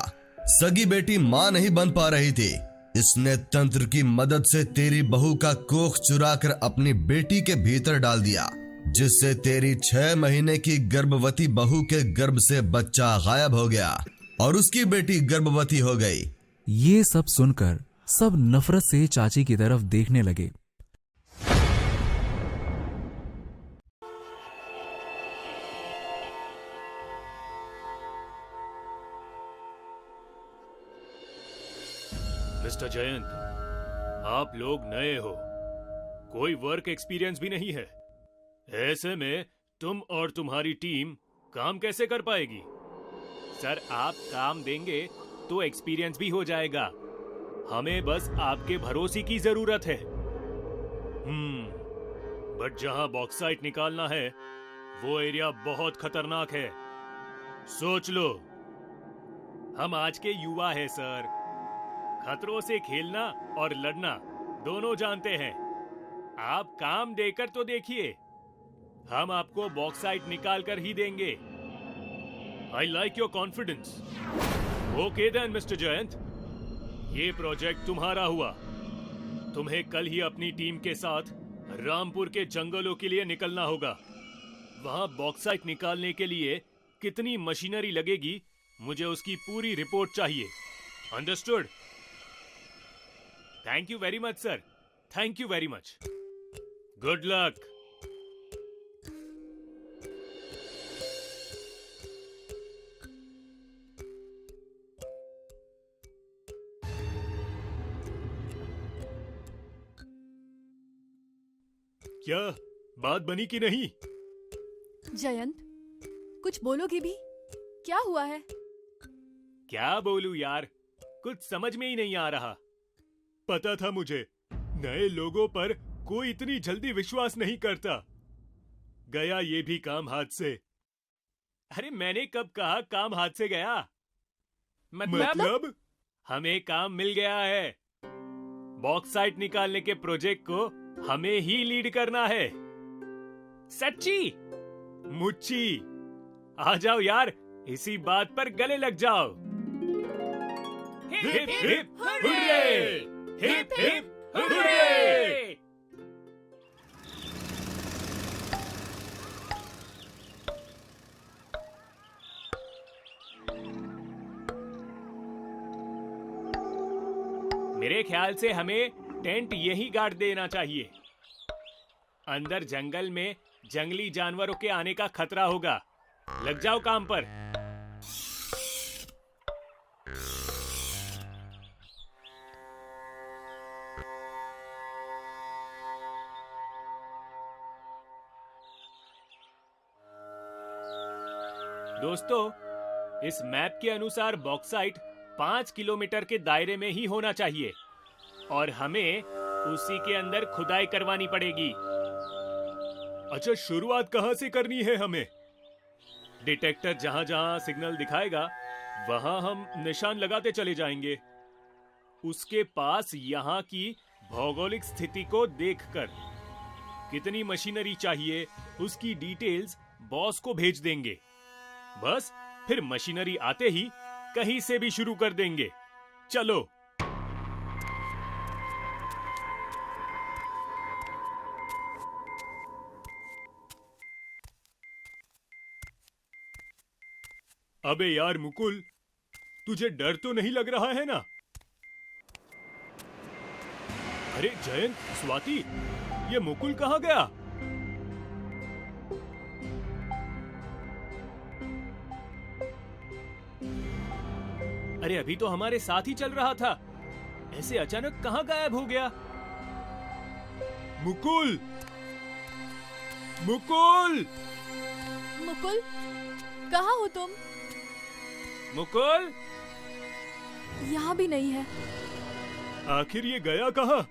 सगी बेटी मां नहीं बन पा रही थी, इसने तंत्र की मदद से तेरी बहू का कोख चुराकर अपनी बेटी के भीतर डाल दिया, जिससे तेरी 6 महीने की गर्भवती बहू के गर्भ से बच्चा गायब हो गया और उसकी बेटी गर्भवती हो गई। ये सब सुनकर सब नफरत से चाची की तरफ देखने लगे। मिस्टर जयंत, आप लोग नए हो, कोई वर्क एक्सपीरियंस भी नहीं है। ऐसे में तुम और तुम्हारी टीम काम कैसे कर पाएगी? सर, आप काम देंगे तो एक्सपीरियंस भी हो जाएगा। हमें बस आपके भरोसे की जरूरत है। बट जहां बॉक्साइट निकालना है वो एरिया बहुत खतरनाक है। सोच लो, हम आज के युवा हैं सर, खतरों से खेलना और लड़ना दोनों जानते हैं। आप काम देकर तो देखिए, हम आपको बॉक्साइट निकाल कर ही देंगे। I like your confidence. Okay then mister Jayant, ये प्रोजेक्ट तुम्हारा हुआ। तुम्हें कल ही अपनी टीम के साथ रामपुर के जंगलों के लिए निकलना होगा। वहां बॉक्साइट निकालने के लिए कितनी मशीनरी लगेगी, मुझे उसकी पूरी रिपोर्ट चाहिए। Understood? Thank you very much sir, thank you very much. Good luck. क्या बात बनी कि नहीं? जयंत, कुछ बोलोगे भी? क्या हुआ है? क्या बोलूं यार, कुछ समझ में ही नहीं आ रहा। पता था मुझे नए लोगों पर कोई इतनी जल्दी विश्वास नहीं करता। गया ये भी काम हाथ से। अरे मैंने कब कहा काम हाथ से गया? मतलब हमें काम मिल गया है। बॉक्साइट निकालने के प्रोजेक्ट को हमें ही लीड करना है। सच्ची मुच्ची, आ जाओ यार, इसी बात पर गले लग जाओ। Hip hip hurray! Hip hip hurray! मेरे ख्याल से हमें टेंट यही गाड़ देना चाहिए। अंदर जंगल में जंगली जानवरों के आने का खतरा होगा। लग जाओ काम पर। दोस्तों, इस मैप के अनुसार बॉक्साइट 5 किलोमीटर के दायरे में ही होना चाहिए और हमें उसी के अंदर खुदाई करवानी पड़ेगी। अच्छा, शुरुआत कहां से करनी है हमें? डिटेक्टर जहां जहां सिग्नल दिखाएगा वहां हम निशान लगाते चले जाएंगे। उसके पास यहां की भौगोलिक स्थिति को देखकर कितनी मशीनरी चाहिए उसकी डिटेल्स बॉस को भेज देंगे। बस फिर मशीनरी आते ही कहीं से भी शुरू कर देंगे। चलो। अबे यार मुकुल, तुझे डर तो नहीं लग रहा है ना? अरे जयंत, स्वाति, ये मुकुल कहाँ गया? अरे अभी तो हमारे साथ ही चल रहा था, ऐसे अचानक कहाँ गायब हो गया? मुकुल! मुकुल! मुकुल, कहाँ हो तुम? मुकुल! यहाँ भी नहीं है। आखिर ये गया कहाँ?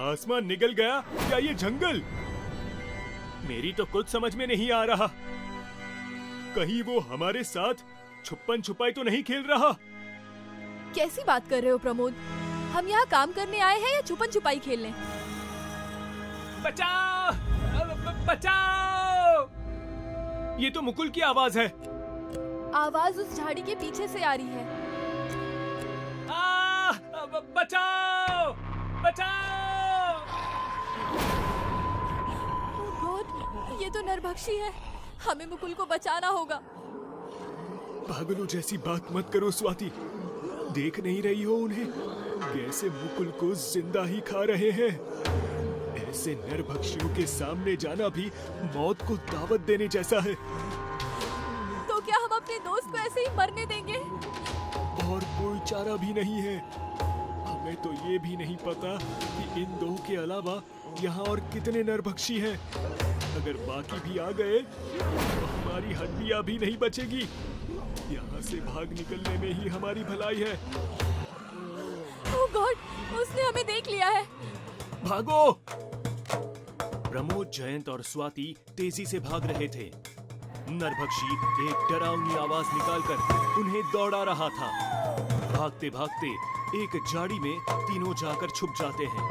आसमान निगल गया या ये जंगल? मेरी तो कुछ समझ में नहीं आ रहा। कहीं वो हमारे साथ छुपन छुपाई तो नहीं खेल रहा? कैसी बात कर रहे हो प्रमोद? हम यहाँ काम करने आए हैं या छुपन छुपाई खेलने? बचाओ! बचाओ! ये तो मुकुल की आवाज है। आवाज उस झाड़ी के पीछे से आ रही है। बचाओ! बचाओ! ओह गॉड, ये तो नरभक्षी है। हमें मुकुल को बचाना होगा। पागलों जैसी बात मत करो स्वाति। देख नहीं रही हो उन्हें? कैसे मुकुल को जिंदा ही खा रहे हैं। ऐसे नरभक्षियों के सामने जाना भी मौत को दावत देने जैसा है। तो क्या हम अपने दोस्त को ऐसे ही मरने देंगे? और कोई चारा भी नहीं है। हमें तो ये भी नहीं पता कि इन दो के अलावा यहाँ और कितने नरभक्षी हैं। अगर बाकी भी आ गए तो हमारी हड्डियां भी नहीं बचेगी। यहाँ से भाग निकलने में ही हमारी भलाई है। ओह गॉड, उसने हमें देख लिया है। भागो! प्रमोद, जयंत और स्वाति तेजी से भाग रहे थे। नरभक्षी एक डरावनी आवाज निकालकर उन्हें दौड़ा रहा था। भागते भागते एक झाड़ी में तीनों जाकर छुप जाते हैं।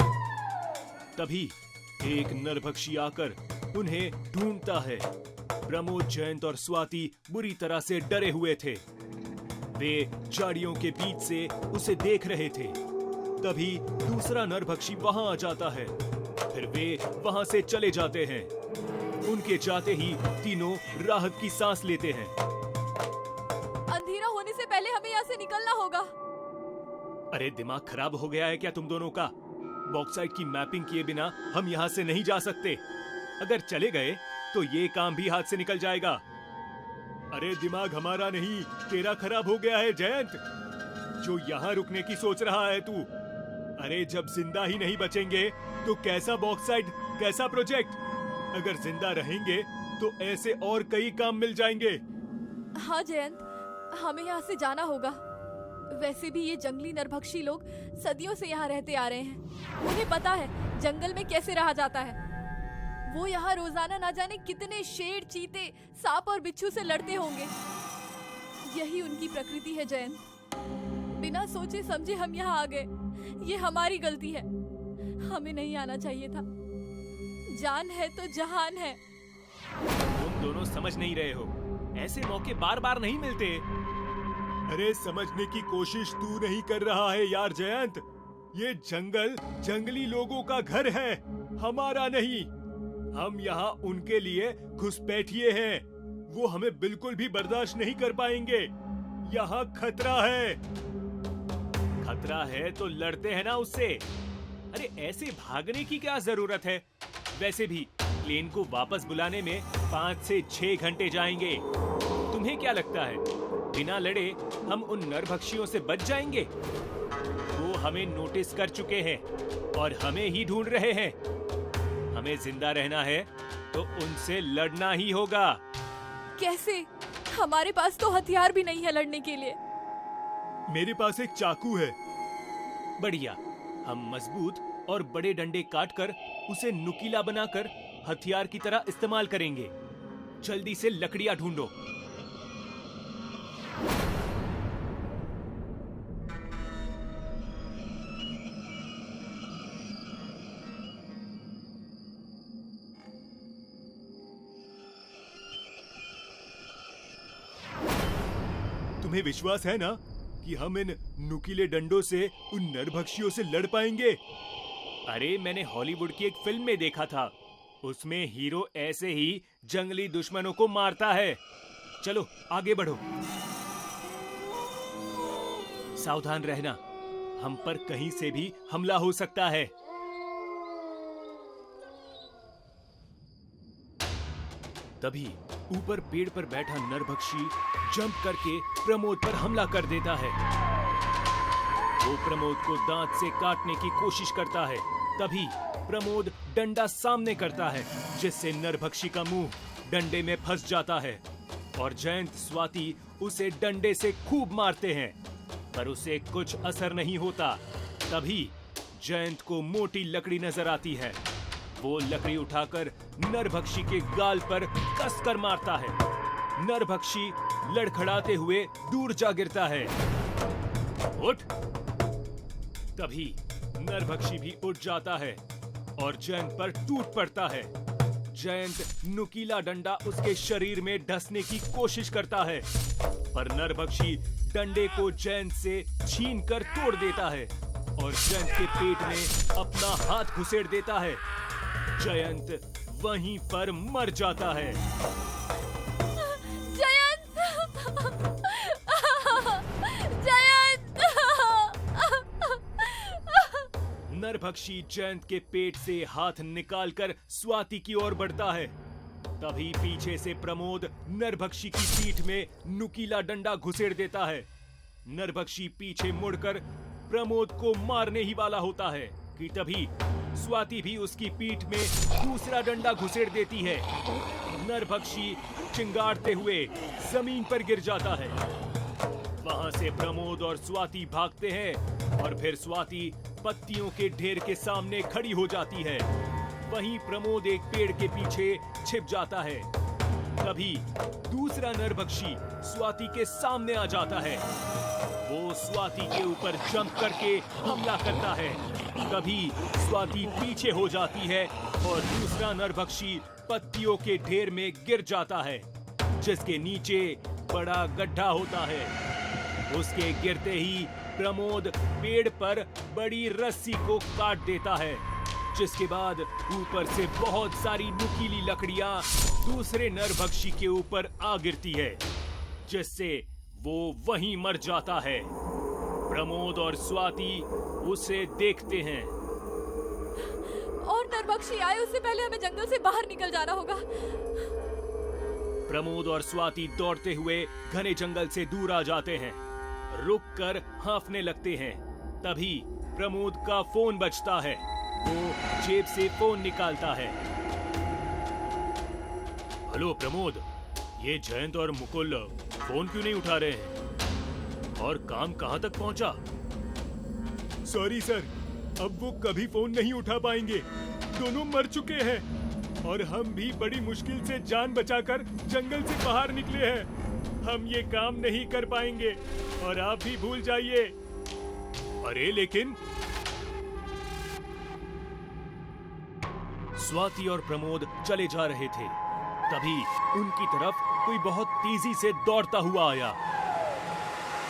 तभी एक नरभक्षी आकर उन्हें ढूंढता है। प्रमोद, जयंत और स्वाति बुरी तरह से डरे हुए थे। वे झाड़ियों के बीच से उसे देख रहे थे। तभी दूसरा नरभक्षी वहां आ जाता है। फिर वे वहां से चले जाते हैं। उनके जाते ही तीनों राहत की सांस लेते हैं। अंधेरा होने से पहले हमें यहाँ से निकलना होगा। अरे दिमाग खराब हो गया है क्या तुम दोनों का? बॉक्साइट की मैपिंग किए बिना हम यहाँ से नहीं जा सकते। अगर चले गए तो ये काम भी हाथ से निकल जाएगा। अरे दिमाग हमारा नहीं, तेरा खराब हो गया है जयंत, जो यहाँ रुकने की सोच रहा है तू। अरे जब जिंदा ही नहीं बचेंगे तो कैसा बॉक्साइट, कैसा प्रोजेक्ट? अगर जिंदा रहेंगे तो ऐसे और कई काम मिल जाएंगे। हाँ जयंत, हमें यहाँ से जाना होगा। वैसे भी ये जंगली नरभक्षी लोग सदियों से यहाँ रहते आ रहे हैं। उन्हें पता है जंगल में कैसे रहा जाता है। वो यहाँ रोजाना ना जाने कितने शेर, चीते, सांप और बिच्छू से लड़ते होंगे। यही उनकी प्रकृति है जयंत। बिना सोचे समझे हम यहाँ आ गए। ये हमारी गलती है। हमें नहीं आना चाहिए था। जान है तो जहान है। तुम दोनों समझ नहीं रहे हो। ऐसे मौके बार बार नहीं मिलते। अरे समझने की कोशिश तू नहीं कर रहा है यार जयंत। ये जंगल जंगली लोगों का घर है, हमारा नहीं। हम यहाँ उनके लिए घुसपैठिए हैं। वो हमें बिल्कुल भी बर्दाश्त नहीं कर पाएंगे। यहाँ खतरा है। खतरा है तो लड़ते हैं ना उससे। अरे ऐसे भागने की क्या जरूरत है? वैसे भी प्लेन को वापस बुलाने में 5 से 6 घंटे जाएंगे। तुम्हें क्या लगता है बिना लड़े हम उन नरभक्षियों से बच जाएंगे? वो हमें नोटिस कर चुके हैं और हमें ही ढूंढ रहे हैं। हमें जिंदा रहना है तो उनसे लड़ना ही होगा। कैसे? हमारे पास तो हथियार भी नहीं है लड़ने के लिए। मेरे पास एक चाकू है। बढ़िया, हम मजबूत और बड़े डंडे काटकर उसे नुकीला बनाकर हथियार की तरह इस्तेमाल करेंगे। जल्दी से लकड़ियां ढूंढो। तुम्हें विश्वास है ना कि हम इन नुकीले डंडों से उन नरभक्षियों से लड़ पाएंगे? अरे मैंने हॉलीवुड की एक फिल्म में देखा था। उसमें हीरो ऐसे ही जंगली दुश्मनों को मारता है। चलो आगे बढ़ो। सावधान रहना, हम पर कहीं से भी हमला हो सकता है। तभी ऊपर पेड़ पर बैठा नरभक्षी जंप करके प्रमोद पर हमला कर देता है। वो प्रमोद को दांत से काटने की कोशिश करता है। तभी प्रमोद डंडा सामने करता है, जिससे नरभक्षी का मुंह डंडे में फंस जाता है और जयंत, स्वाति उसे डंडे से खूब मारते हैं, पर उसे कुछ असर नहीं होता। तभी जयंत को मोटी लकड़ी नजर आती है। वो लकड़ी उठाकर नरभक्षी के गाल पर कसकर मारता है। नरभक्षी लड़खड़ाते हुए दूर जा गिरता है। उठ! तभी नरभक्षी भी उठ जाता है और जयंत पर टूट पड़ता है। जयंत नुकीला डंडा उसके शरीर में डसने की कोशिश करता है, पर नरभक्षी डंडे को जयंत से छीनकर तोड़ देता है और जयंत के पेट में अपना हाथ घुसेड़ देता है। जयंत वहीं पर मर जाता है। जयंत! जयंत! नरभक्षी जयंत के पेट से हाथ निकालकर स्वाति की ओर बढ़ता है। तभी पीछे से प्रमोद नरभक्षी की पीठ में नुकीला डंडा घुसेड़ देता है। नरभक्षी पीछे मुड़कर प्रमोद को मारने ही वाला होता है कि तभी स्वाति भी उसकी पीठ में दूसरा डंडा घुसेड़ देती है। नरभक्षी चिंगारते हुए जमीन पर गिर जाता है। वहां से प्रमोद और स्वाति भागते हैं और फिर स्वाति पत्तियों के ढेर के सामने खड़ी हो जाती है। वहीं प्रमोद एक पेड़ के पीछे छिप जाता है। तभी दूसरा नरभक्षी स्वाति के सामने आ जाता है। वो स्वाति के ऊपर जंप करके हमला करता है। तभी स्वाति पीछे हो जाती है और दूसरा नरभक्षी पत्तियों के ढेर में गिर जाता है, जिसके नीचे बड़ा गड्ढा होता है। उसके गिरते ही प्रमोद पेड़ पर बड़ी रस्सी को काट देता है, जिसके बाद ऊपर से बहुत सारी नुकीली लकड़ियां दूसरे नरभक्षी के ऊपर आ गिरती है, जिससे वो वहीं मर जाता है। प्रमोद और स्वाति उसे देखते हैं। और नरभक्षी आए उससे पहले हमें जंगल से बाहर निकल जाना होगा। प्रमोद और स्वाति दौड़ते हुए घने जंगल से दूर आ जाते हैं। रुक कर हांफने लगते हैं। तभी प्रमोद का फोन बजता है। वो जेब से फोन निकालता है। हेलो प्रमोद, ये जयंत और मुकुल फोन क्यों नहीं उठा रहे हैं? और काम कहां तक पहुंचा? सॉरी सर, अब वो कभी फोन नहीं उठा पाएंगे। दोनों मर चुके हैं और हम भी बड़ी मुश्किल से जान बचाकर जंगल से बाहर निकले हैं। हम ये काम नहीं कर पाएंगे और आप भी भूल जाइए। अरे लेकिन स्वाति और प्रमोद चले जा रहे थे। तभी उनकी तरफ कोई बहुत तेजी से दौड़ता हुआ आया।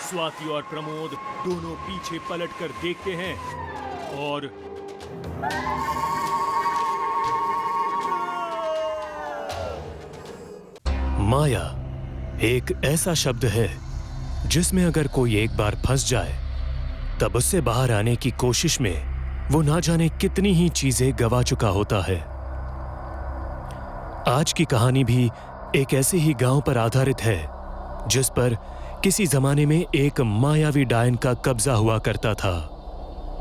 स्वाति और प्रमोद दोनों पीछे पलटकर देखते हैं और माया एक ऐसा शब्द है जिसमें अगर कोई एक बार फंस जाए तब उससे बाहर आने की कोशिश में वो ना जाने कितनी ही चीजें गवा चुका होता है। आज की कहानी भी एक ऐसे ही गांव पर आधारित है जिस पर किसी जमाने में एक मायावी डायन का कब्जा हुआ करता था,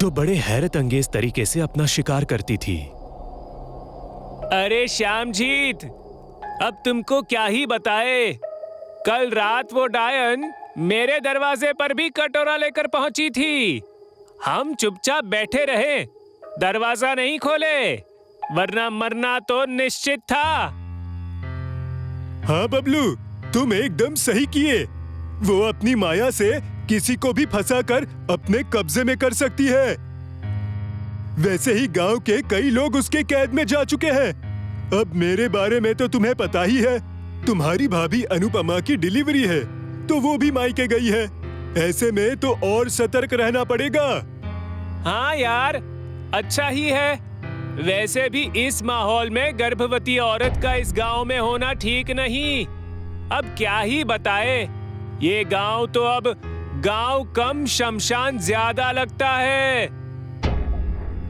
तो बड़े हैरत अंगेज तरीके से अपना शिकार करती थी। अरे श्यामजीत, अब तुमको क्या ही बताए। कल रात वो डायन मेरे दरवाजे पर भी कटोरा लेकर पहुंची थी। हम चुपचाप बैठे रहे, दरवाजा नहीं खोले, वरना मरना तो निश्चित था। हाँ बबलू, तुम एकदम सही किए। वो अपनी माया से किसी को भी फंसाकर अपने कब्जे में कर सकती है। वैसे ही गांव के कई लोग उसके कैद में जा चुके हैं। अब मेरे बारे में तो तुम्हें पता ही है, तुम्हारी भाभी अनुपमा की डिलीवरी है, तो वो भी मायके गई है। ऐसे में तो और सतर्क रहना पड़ेगा। हाँ यार, अच्छा ही है। वैसे भी इस माहौल में गर्भवती औरत का इस गांव में होना ठीक नहीं। अब क्या ही बताए, ये गांव तो अब गांव कम शमशान ज्यादा लगता है।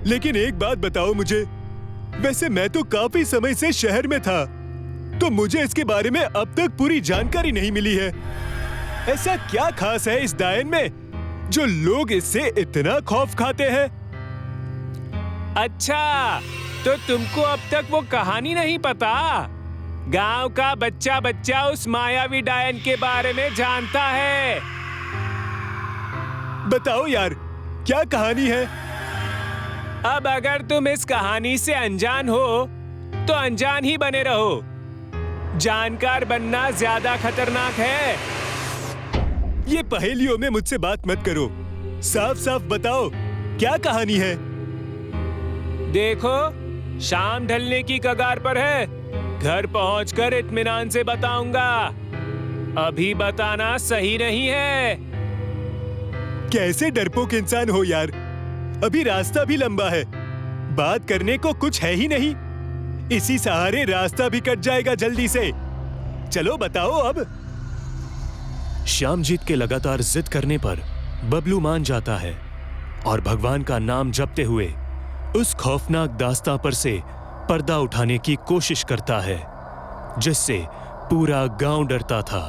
लेकिन एक बात बताओ मुझे, वैसे मैं तो काफी समय से शहर में था, तो मुझे इसके बारे में अब तक पूरी जानकारी नहीं मिली है। ऐसा क्या खास है इस डायन में जो लोग इससे इतना खौफ खाते हैं? अच्छा, तो तुमको अब तक वो कहानी नहीं पता? गांव का बच्चा बच्चा उस मायावी डायन के बारे में जानता है। बताओ यार, क्या कहानी है? अब अगर तुम इस कहानी से अनजान हो तो अनजान ही बने रहो। जानकार बनना ज्यादा खतरनाक है। ये पहेलियों में मुझसे बात मत करो, साफ साफ बताओ क्या कहानी है। देखो, शाम ढलने की कगार पर है। घर पहुंचकर इत्मीनान से बताऊंगा। अभी बताना सही नहीं है। कैसे डरपोक इंसान हो यार, अभी रास्ता भी लंबा है, बात करने को कुछ है ही नहीं। इसी सहारे रास्ता भी कट जाएगा जल्दी से। चलो बताओ अब। श्यामजीत के लगातार जिद करने पर बबलू मान जाता है और भगवान का नाम जपते हुए उस खौफनाक दास्तां पर से पर्दा उठाने की कोशिश करता है जिससे पूरा गांव डरता था।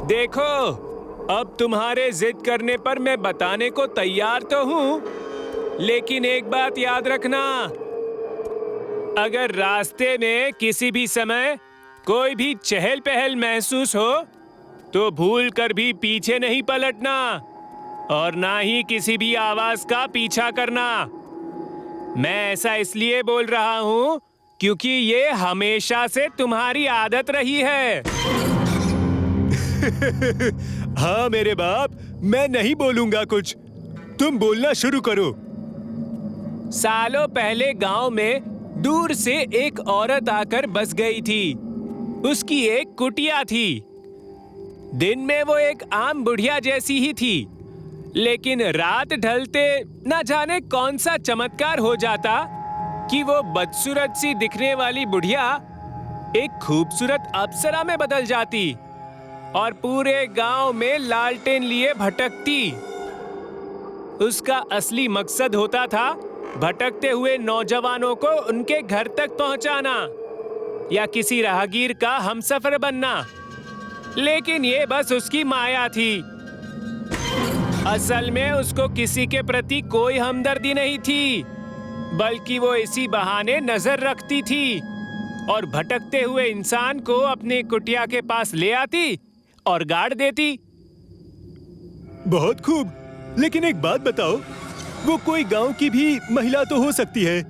देखो, अब तुम्हारे जिद करने पर मैं बताने को तैयार तो हूं, लेकिन एक बात याद रखना, अगर रास्ते में किसी भी समय कोई भी चहल पहल महसूस हो तो भूल कर भी पीछे नहीं पलटना और ना ही किसी भी आवाज का पीछा करना। मैं ऐसा इसलिए बोल रहा हूं क्योंकि ये हमेशा से तुम्हारी आदत रही है। हाँ मेरे बाप, मैं नहीं बोलूंगा कुछ, तुम बोलना शुरू करो। सालों पहले गांव में दूर से एक औरत आकर बस गई थी। उसकी एक कुटिया थी। दिन में वो एक आम बुढ़िया जैसी ही थी, लेकिन रात ढलते न जाने कौन सा चमत्कार हो जाता कि वो बदसूरत सी दिखने वाली बुढ़िया एक खूबसूरत अप्सरा में बदल जाती और पूरे गांव में लालटेन लिए भटकती। उसका असली मकसद होता था भटकते हुए नौजवानों को उनके घर तक पहुंचाना या किसी राहगीर का हमसफर बनना, लेकिन ये बस उसकी माया थी। असल में उसको किसी के प्रति कोई हमदर्दी नहीं थी, बल्कि वो इसी बहाने नजर रखती थी और भटकते हुए इंसान को अपनी कुटिया के पास ले आती और गाड़ देती। बहुत खूब, लेकिन एक बात बताओ, वो कोई गांव की भी महिला तो हो सकती है,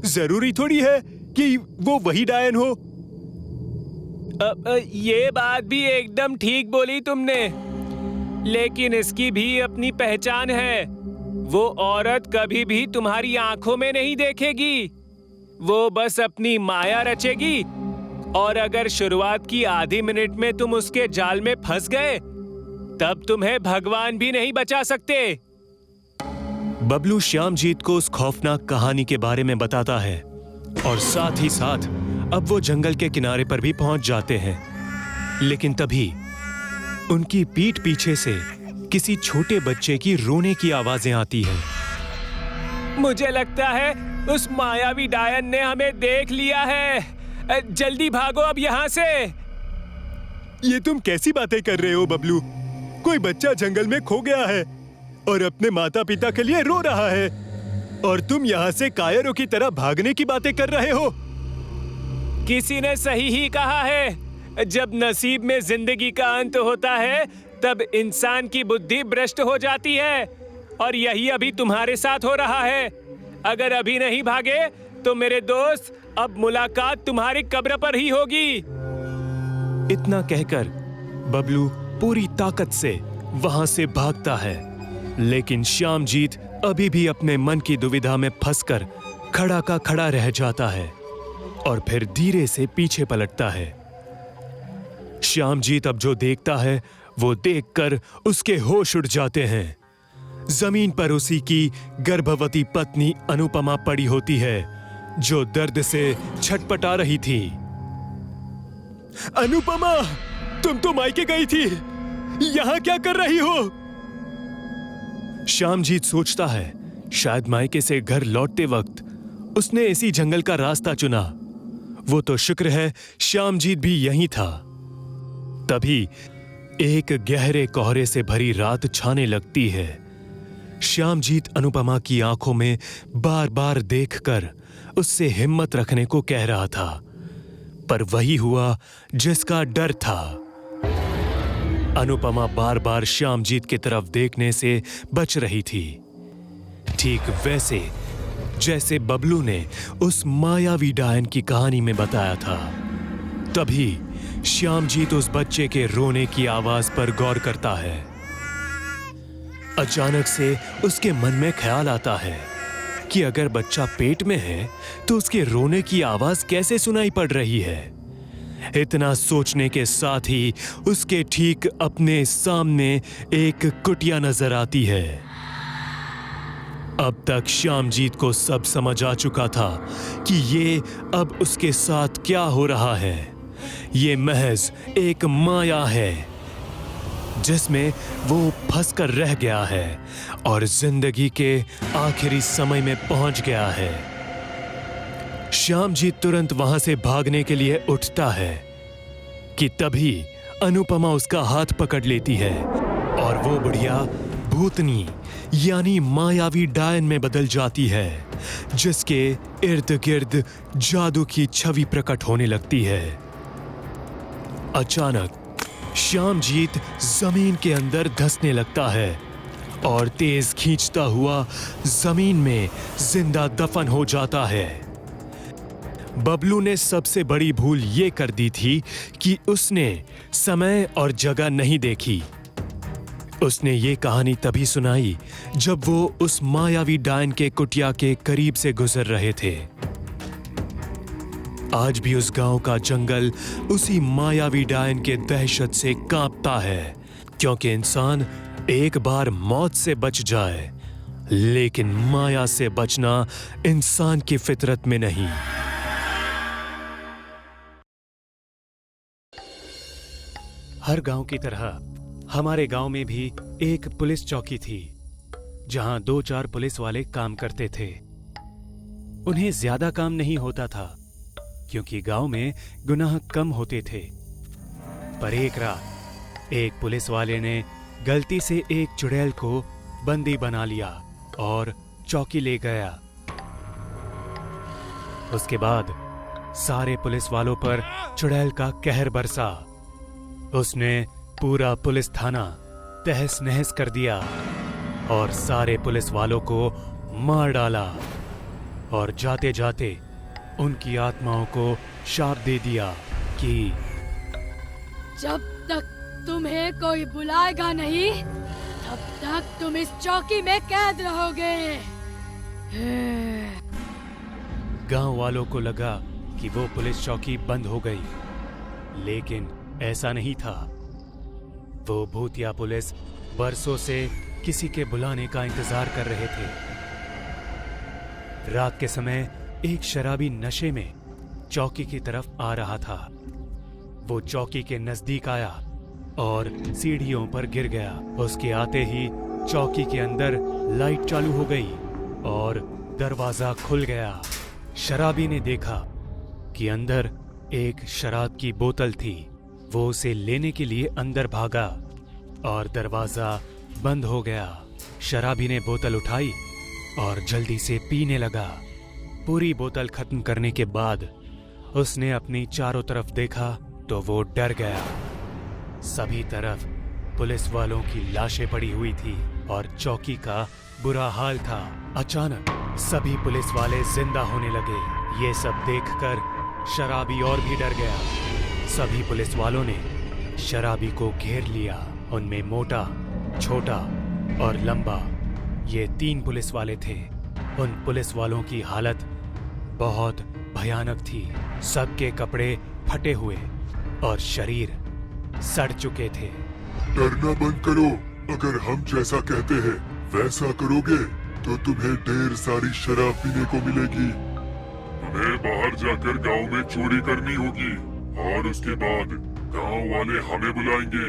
जरूरी थोड़ी है कि वो वही डायन हो। ये बात भी एकदम ठीक बोली तुमने, लेकिन इसकी भी अपनी पहचान है। वो औरत कभी भी तुम्हारी आंखों में नहीं देखेगी, वो बस अपनी माया रचेगी और अगर शुरुआत की आधी मिनट में तुम उसके जाल में फंस गए तब तुम्हें भगवान भी नहीं बचा सकते। बबलू श्यामजीत को उस खौफनाक कहानी के बारे में बताता है और साथ ही साथ अब वो जंगल के किनारे पर भी पहुंच जाते हैं, लेकिन तभी उनकी पीठ पीछे से किसी छोटे बच्चे की रोने की आवाजें आती हैं। मुझे लगता है उस मायावी डायन ने हमें देख लिया है। जल्दी भागो अब यहाँ से। ये तुम कैसी बातें कर रहे हो बबलू? कोई बच्चा जंगल में खो गया है और अपने माता पिता के लिए रो रहा है और तुम यहाँ से कायरों की तरह भागने की बातें कर रहे हो। किसी ने सही ही कहा है, जब नसीब में जिंदगी का अंत होता है तब इंसान की बुद्धि भ्रष्ट हो जाती है और यही अभी तुम्हारे साथ हो रहा है। अगर अभी नहीं भागे तो मेरे दोस्त अब मुलाकात तुम्हारी कब्र पर ही होगी। इतना कहकर बबलू पूरी ताकत से वहां से भागता है, लेकिन श्यामजीत अभी भी अपने मन की दुविधा में फंसकर खड़ा का खड़ा रह जाता है और फिर धीरे से पीछे पलटता है। श्यामजीत अब जो देखता है वो देखकर उसके होश उड़ जाते हैं। जमीन पर उसी की गर्भवती पत्नी अनुपमा पड़ी होती है जो दर्द से छटपटा रही थी। अनुपमा, तुम तो मायके गई थी, यहां क्या कर रही हो? श्यामजीत सोचता है शायद मायके से घर लौटते वक्त उसने इसी जंगल का रास्ता चुना। वो तो शुक्र है श्यामजीत भी यहीं था। तभी एक गहरे कोहरे से भरी रात छाने लगती है। श्यामजीत अनुपमा की आंखों में बार बार देखकर उससे हिम्मत रखने को कह रहा था, पर वही हुआ जिसका डर था। अनुपमा बार बार श्यामजीत की तरफ देखने से बच रही थी, ठीक वैसे जैसे बबलू ने उस मायावी डायन की कहानी में बताया था। तभी श्यामजीत उस बच्चे के रोने की आवाज पर गौर करता है। अचानक से उसके मन में ख्याल आता है कि अगर बच्चा पेट में है तो उसके रोने की आवाज कैसे सुनाई पड़ रही है। इतना सोचने के साथ ही उसके ठीक अपने सामने एक कुटिया नजर आती है। अब तक श्यामजीत को सब समझ आ चुका था कि ये अब उसके साथ क्या हो रहा है। ये महज एक माया है जिसमें वो फंसकर रह गया है और जिंदगी के आखिरी समय में पहुंच गया है। श्यामजीत तुरंत वहां से भागने के लिए उठता है कि तभी अनुपमा उसका हाथ पकड़ लेती है और वो बुढ़िया भूतनी यानी मायावी डायन में बदल जाती है, जिसके इर्द गिर्द जादू की छवि प्रकट होने लगती है। अचानक श्यामजीत जमीन के अंदर धंसने लगता है और तेज खींचता हुआ जमीन में जिंदा दफन हो जाता है। बबलू ने सबसे बड़ी भूल ये कर दी थी कि उसने समय और जगह नहीं देखी। उसने ये कहानी तभी सुनाई जब वो उस मायावी डायन के कुटिया के करीब से गुजर रहे थे। आज भी उस गांव का जंगल उसी मायावी डायन के दहशत से कांपता है, क्योंकि इंसान एक बार मौत से बच जाए, लेकिन माया से बचना इंसान की फितरत में नहीं। हर गांव की तरह हमारे गांव में भी एक पुलिस चौकी थी, जहां 2-4 पुलिस वाले काम करते थे। उन्हें ज्यादा काम नहीं होता था, क्योंकि गांव में गुनाह कम होते थे। पर एक रात एक पुलिस वाले ने गलती से एक चुड़ैल को बंदी बना लिया और चौकी ले गया। उसके बाद सारे पुलिस वालों पर चुड़ैल का कहर बरसा। उसने पूरा पुलिस थाना तहस नहस कर दिया और सारे पुलिस वालों को मार डाला और जाते जाते उनकी आत्माओं को शाप दे दिया कि जब तक तुम्हें कोई बुलाएगा नहीं, तब तक तुम इस चौकी में कैद रहोगे। गांव वालों को लगा कि वो पुलिस चौकी बंद हो गई, लेकिन ऐसा नहीं था। वो भूतिया पुलिस बरसों से किसी के बुलाने का इंतजार कर रहे थे। रात के समय एक शराबी नशे में चौकी की तरफ आ रहा था। वो चौकी के नजदीक आया और सीढ़ियों पर गिर गया। उसके आते ही चौकी के अंदर लाइट चालू हो गई और दरवाजा खुल गया। शराबी ने देखा कि अंदर एक शराब की बोतल थी। वो उसे लेने के लिए अंदर भागा और दरवाजा बंद हो गया। शराबी ने बोतल उठाई और जल्दी से पीने लगा। पूरी बोतल खत्म करने के बाद उसने अपनी चारों तरफ देखा तो वो डर गया। सभी तरफ पुलिस वालों की लाशें पड़ी हुई थी और चौकी का बुरा हाल था। अचानक सभी पुलिस वाले जिंदा होने लगे। ये सब देखकर शराबी और भी डर गया। सभी पुलिस वालों ने शराबी को घेर लिया। उनमें मोटा, छोटा और लंबा ये 3 पुलिस वाले थे। उन पुलिस वालों की हालत बहुत भयानक थी। सबके कपड़े फटे हुए और शरीर सड़ चुके थे। डरना बंद करो। अगर हम जैसा कहते हैं वैसा करोगे तो तुम्हें ढेर सारी शराब पीने को मिलेगी। हमें बाहर जाकर गांव में चोरी करनी होगी और उसके बाद गांव वाले हमें बुलाएंगे।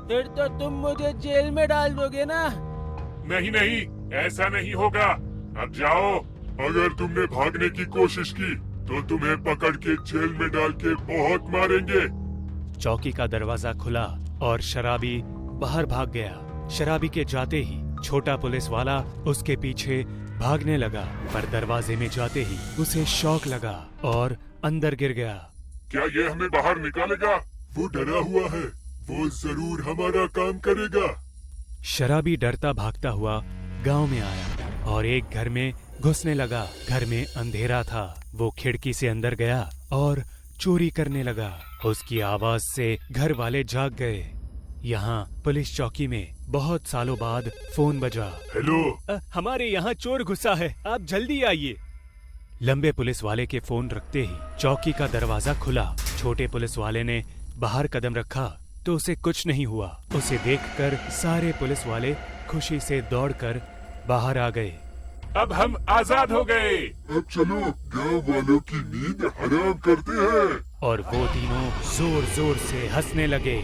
फिर तो तुम मुझे जेल में डाल दोगे ना? नहीं नहीं, ऐसा नहीं होगा। अब जाओ। अगर तुमने भागने की कोशिश की तो तुम्हें पकड़ के जेल में डाल के बहुत मारेंगे। चौकी का दरवाजा खुला और शराबी बाहर भाग गया। शराबी के जाते ही छोटा पुलिस वाला उसके पीछे भागने लगा, पर दरवाजे में जाते ही उसे शौक लगा और अंदर गिर गया। क्या ये हमें बाहर निकालेगा? वो डरा हुआ है, वो जरूर हमारा काम करेगा। शराबी डरता भागता हुआ गांव में आया और एक घर में घुसने लगा। घर में अंधेरा था। वो खिड़की से अंदर गया और चोरी करने लगा। उसकी आवाज से घर वाले जाग गए। यहाँ पुलिस चौकी में बहुत सालों बाद फोन बजा। हेलो, हमारे यहाँ चोर घुसा है, आप जल्दी आइए। लंबे पुलिस वाले के फोन रखते ही चौकी का दरवाजा खुला। छोटे पुलिस वाले ने बाहर कदम रखा तो उसे कुछ नहीं हुआ। उसे देखकर सारे पुलिस वाले खुशी से दौड़कर बाहर आ गए। अब हम आजाद हो गए। अब चलो गांव वालों की नींद हराम करते हैं। और वो तीनों जोर जोर से हंसने लगे।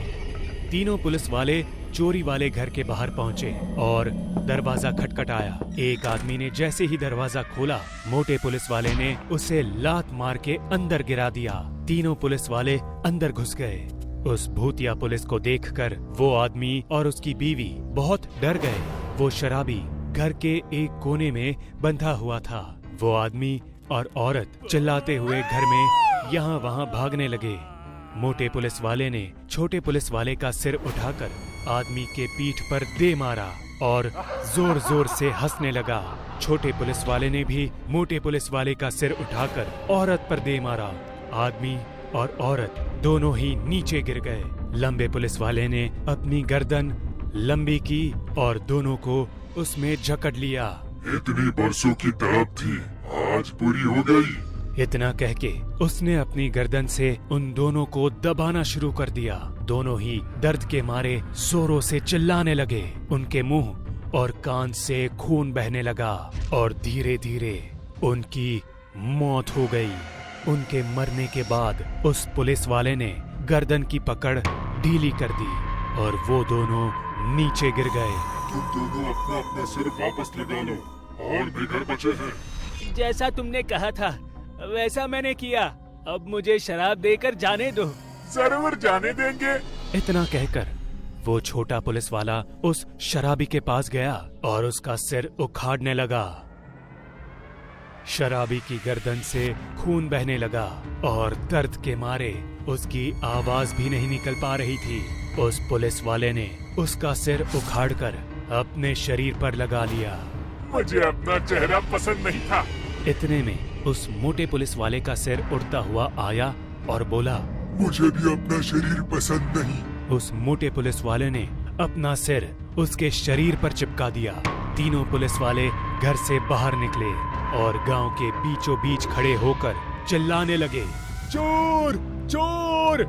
तीनों पुलिस वाले चोरी वाले घर के बाहर पहुंचे और दरवाजा खटखटाया। एक आदमी ने जैसे ही दरवाजा खोला, मोटे पुलिस वाले ने उसे लात मार के अंदर गिरा दिया। तीनों पुलिस वाले अंदर घुस गए। उस भूतिया पुलिस को देखकर वो आदमी और उसकी बीवी बहुत डर गए। वो शराबी घर के एक कोने में बंधा हुआ था। वो आदमी और औरत चिल्लाते हुए घर में यहाँ वहाँ भागने लगे। मोटे पुलिस वाले ने छोटे पुलिस वाले का सिर उठाकर आदमी के पीठ पर दे मारा और जोर जोर से हंसने लगा। छोटे पुलिस वाले ने भी मोटे पुलिस वाले का सिर उठाकर औरत पर दे मारा। आदमी और औरत दोनों ही नीचे गिर गए। लंबे पुलिस वाले ने अपनी गर्दन लंबी की और दोनों को उसमें जकड़ लिया। इतनी बरसों की तड़प थी, आज पूरी हो गई। इतना कह के उसने अपनी गर्दन से उन दोनों को दबाना शुरू कर दिया। दोनों ही दर्द के मारे जोरों से चिल्लाने लगे। उनके मुंह और कान से खून बहने लगा और धीरे धीरे उनकी मौत हो गई। उनके मरने के बाद उस पुलिस वाले ने गर्दन की पकड़ ढीली कर दी और वो दोनों नीचे गिर गए। तुम दोनों अपना अपना सिर वापस लगा लो, और भी घर बचे हैं। जैसा तुमने कहा था वैसा मैंने किया। अब मुझे शराब देकर जाने दो। जरूर जाने देंगे। इतना कहकर वो छोटा पुलिस वाला उस शराबी के पास गया और उसका सिर उखाड़ने लगा। शराबी की गर्दन से खून बहने लगा और दर्द के मारे उसकी आवाज भी नहीं निकल पा रही थी। उस पुलिस वाले ने उसका सिर उखाड़कर अपने शरीर पर लगा लिया। मुझे अपना चेहरा पसंद नहीं था। इतने में उस मोटे पुलिस वाले का सिर उड़ता हुआ आया और बोला, मुझे भी अपना शरीर पसंद नहीं। उस मोटे पुलिस वाले ने अपना सिर उसके शरीर पर चिपका दिया। तीनों पुलिस वाले घर से बाहर निकले और गांव के बीचों बीच खड़े होकर चिल्लाने लगे, चोर चोर,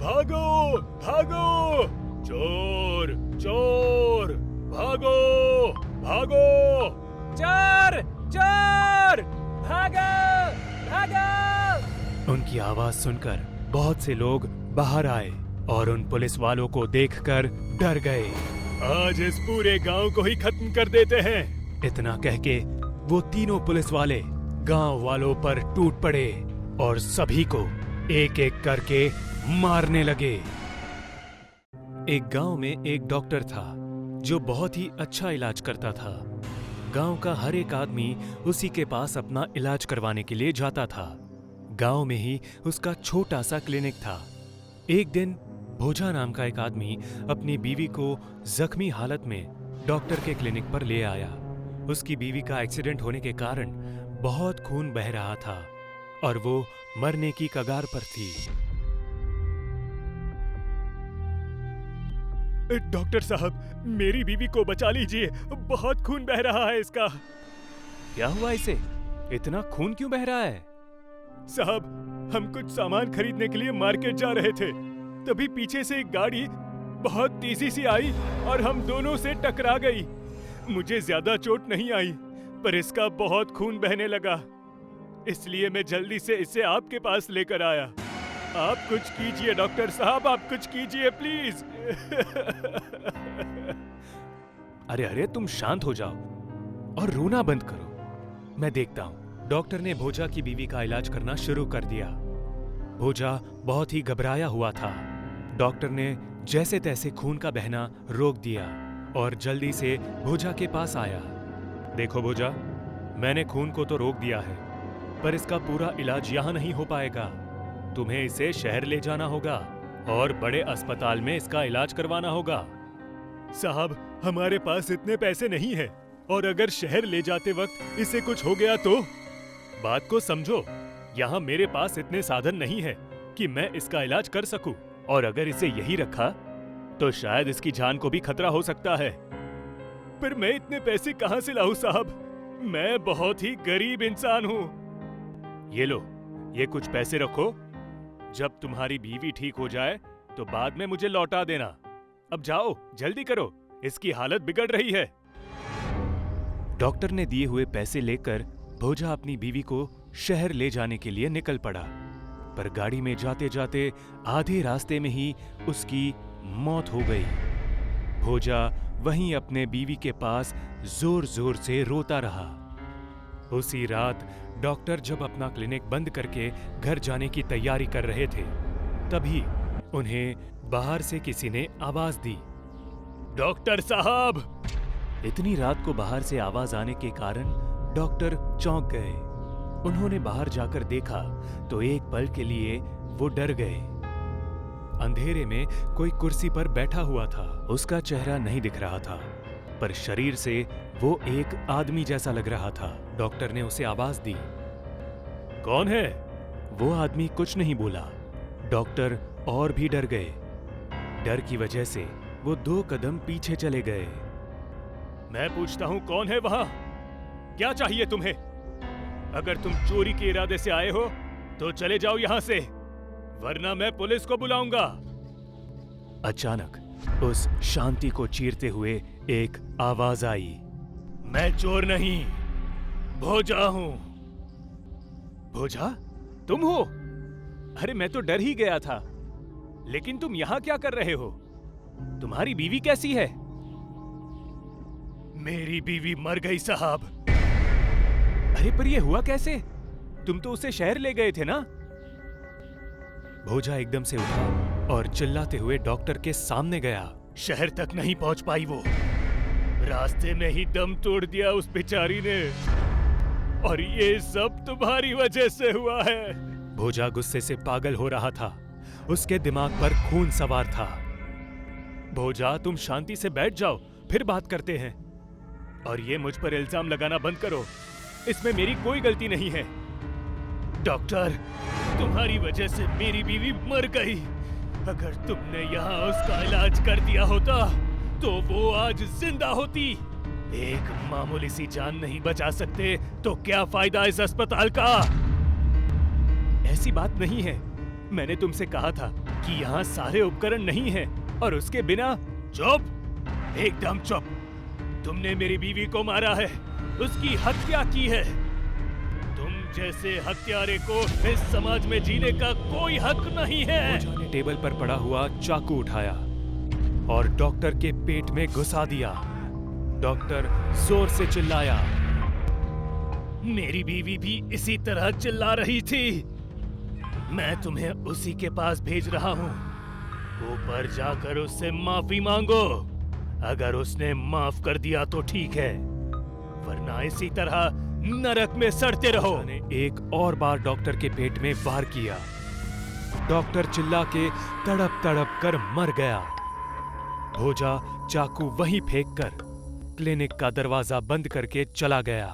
भागो भागो, चोर चोर, भागो भागो, चोर चोर, भागो भागो। उनकी आवाज सुनकर बहुत से लोग बाहर आए और उन पुलिस वालों को देखकर डर गए। आज इस पूरे गांव को ही खत्म कर देते हैं। इतना कह के वो तीनों पुलिस वाले गांव वालों पर टूट पड़े और सभी को एक एक करके मारने लगे। एक गांव में एक डॉक्टर था जो बहुत ही अच्छा इलाज करता था। गांव का हर एक आदमी उसी के पास अपना इलाज करवाने के लिए जाता था। गांव में ही उसका छोटा सा क्लिनिक था। एक दिन भोजा नाम का एक आदमी अपनी बीवी को जख्मी हालत में डॉक्टर के क्लिनिक पर ले आया। उसकी बीवी का एक्सीडेंट होने के कारण बहुत खून बह रहा था और वो मरने की कगार पर थी। डॉक्टर साहब, मेरी बीवी को बचा लीजिए, बहुत खून बह रहा है इसका। क्या हुआ इसे? इतना खून क्यों बह रहा है? साहब, हम कुछ सामान खरीदने के लिए मार्केट जा रहे थे, तभी पीछे से एक गाड़ी बहुत तेजी से आई और हम दोनों से टकरा गई। मुझे ज्यादा चोट नहीं आई, पर इसका बहुत खून बहने लगा, इसलिए मैं जल्दी से इसे आपके पास लेकर आया। आप कुछ कीजिए डॉक्टर साहब, आप कुछ कीजिए प्लीज। अरे अरे, तुम शांत हो जाओ और रोना बंद करो, मैं देखता हूँ। डॉक्टर ने भोजा की बीवी का इलाज करना शुरू कर दिया। भोजा बहुत ही घबराया हुआ था। डॉक्टर ने जैसे तैसे खून का बहना रोक दिया और जल्दी से भोजा के पास आया। देखो भोजा, मैंने खून को तो रोक दिया है, पर इसका पूरा इलाज यहाँ नहीं हो पाएगा। तुम्हें इसे शहर ले जाना होगा और बड़े अस्पताल में इसका इलाज करवाना होगा। साहब, हमारे पास इतने पैसे नहीं है, और अगर शहर ले जाते वक्त इसे कुछ हो गया तो? बात को समझो, यहाँ मेरे पास इतने साधन नहीं है कि मैं इसका इलाज कर सकूं, और अगर इसे यही रखा तो शायद इसकी जान को भी खतरा हो सकता है। पर मैं इतने पैसे कहाँ से लाऊं साहब? मैं बहुत ही गरीब इंसान हूँ। ये लो, ये कुछ पैसे रखो। जब तुम्हारी बीवी ठीक हो जाए तो बाद में मुझे लौटा देना। अब जाओ, जल्दी करो, इसकी हालत बिगड़ रही है। डॉक्टर ने दिए हुए पैसे लेकर भोजा अपनी बीवी को शहर ले जाने के लिए निकल पड़ा, पर गाड़ी में जाते जाते आधे रास्ते में ही उसकी मौत हो गई। भोजा वहीं अपने बीवी के पास जोर जोर से रोता रहा। उसी रात डॉक्टर जब अपना क्लिनिक बंद करके घर जाने की तैयारी कर रहे थे, तभी उन्हें बाहर से किसी ने आवाज दी, डॉक्टर साहब। इतनी रात को बाहर से आवाज आने के कारण डॉक्टर चौंक गए। उन्होंने बाहर जाकर देखा तो एक पल के लिए वो डर गए। अंधेरे में कोई कुर्सी पर बैठा हुआ था। उसका चेहरा नहीं दिख रहा था, पर शरीर से वो एक आदमी जैसा लग रहा था। डॉक्टर ने उसे आवाज दी, कौन है? वो आदमी कुछ नहीं बोला। डॉक्टर और भी डर गए। डर की वजह से वो 2 कदम पीछे चले गए। मैं पूछता हूं, कौन है वहां? क्या चाहिए तुम्हें? अगर तुम चोरी के इरादे से आए हो तो चले जाओ यहां से, वरना मैं पुलिस को बुलाऊंगा। अचानक उस शांति को चीरते हुए एक आवाज आई, मैं चोर नहीं, भोजा हूं। भोजा, तुम हो? अरे मैं तो डर ही गया था। लेकिन तुम यहां क्या कर रहे हो? तुम्हारी बीवी कैसी है? मेरी बीवी मर गई साहब। अरे पर यह हुआ कैसे? तुम तो उसे शहर ले गए थे ना? भोजा एकदम से उठा और चिल्लाते हुए डॉक्टर के सामने गया। शहर तक नहीं पहुंच पाई वो, रास्ते में ही दम तोड़ दिया उस बेचारी ने, और ये सब तुम्हारी वजह से हुआ है। भोजा गुस्से से पागल हो रहा था। उसके दिमाग पर खून सवार था। भोजा, तुम शांति से बैठ जाओ, फिर बात करते हैं। और ये मुझ पर इल्जाम लगाना बंद करो, इसमें मेरी कोई गलती नहीं है। डॉक्टर, तुम्हारी वजह से मेरी बीवी मर गई। अगर तुमने यहाँ उसका इलाज कर दिया होता तो वो आज जिंदा होती। एक मामूली सी जान नहीं बचा सकते तो क्या फायदा इस अस्पताल का? ऐसी बात नहीं है। मैंने तुमसे कहा था कि यहाँ सारे उपकरण नहीं हैं, और उसके बिना। चुप, एकदम चुप। तुमने मेरी बीवी को मारा है, उसकी हत्या की है। तुम जैसे हत्यारे को इस समाज में जीने का कोई हक नहीं है। भोजा ने टेबल पर पड़ा हुआ चाकू उठाया और डॉक्टर के पेट में घुसा दिया। डॉक्टर जोर से चिल्लाया। मेरी बीवी भी इसी तरह चिल्ला रही थी। मैं तुम्हें उसी के पास भेज रहा हूँ। ऊपर जाकर उससे माफी मांगो। अगर उसने माफ कर दिया तो ठीक है, वरना इसी तरह नरक में सड़ते रहो। ने एक और बार डॉक्टर के पेट में वार किया। डॉक्टर चिल्ला के तड़प तड़प कर मर गया। भोजा चाकू वहीं फेंककर क्लिनिक का दरवाजा बंद करके चला गया।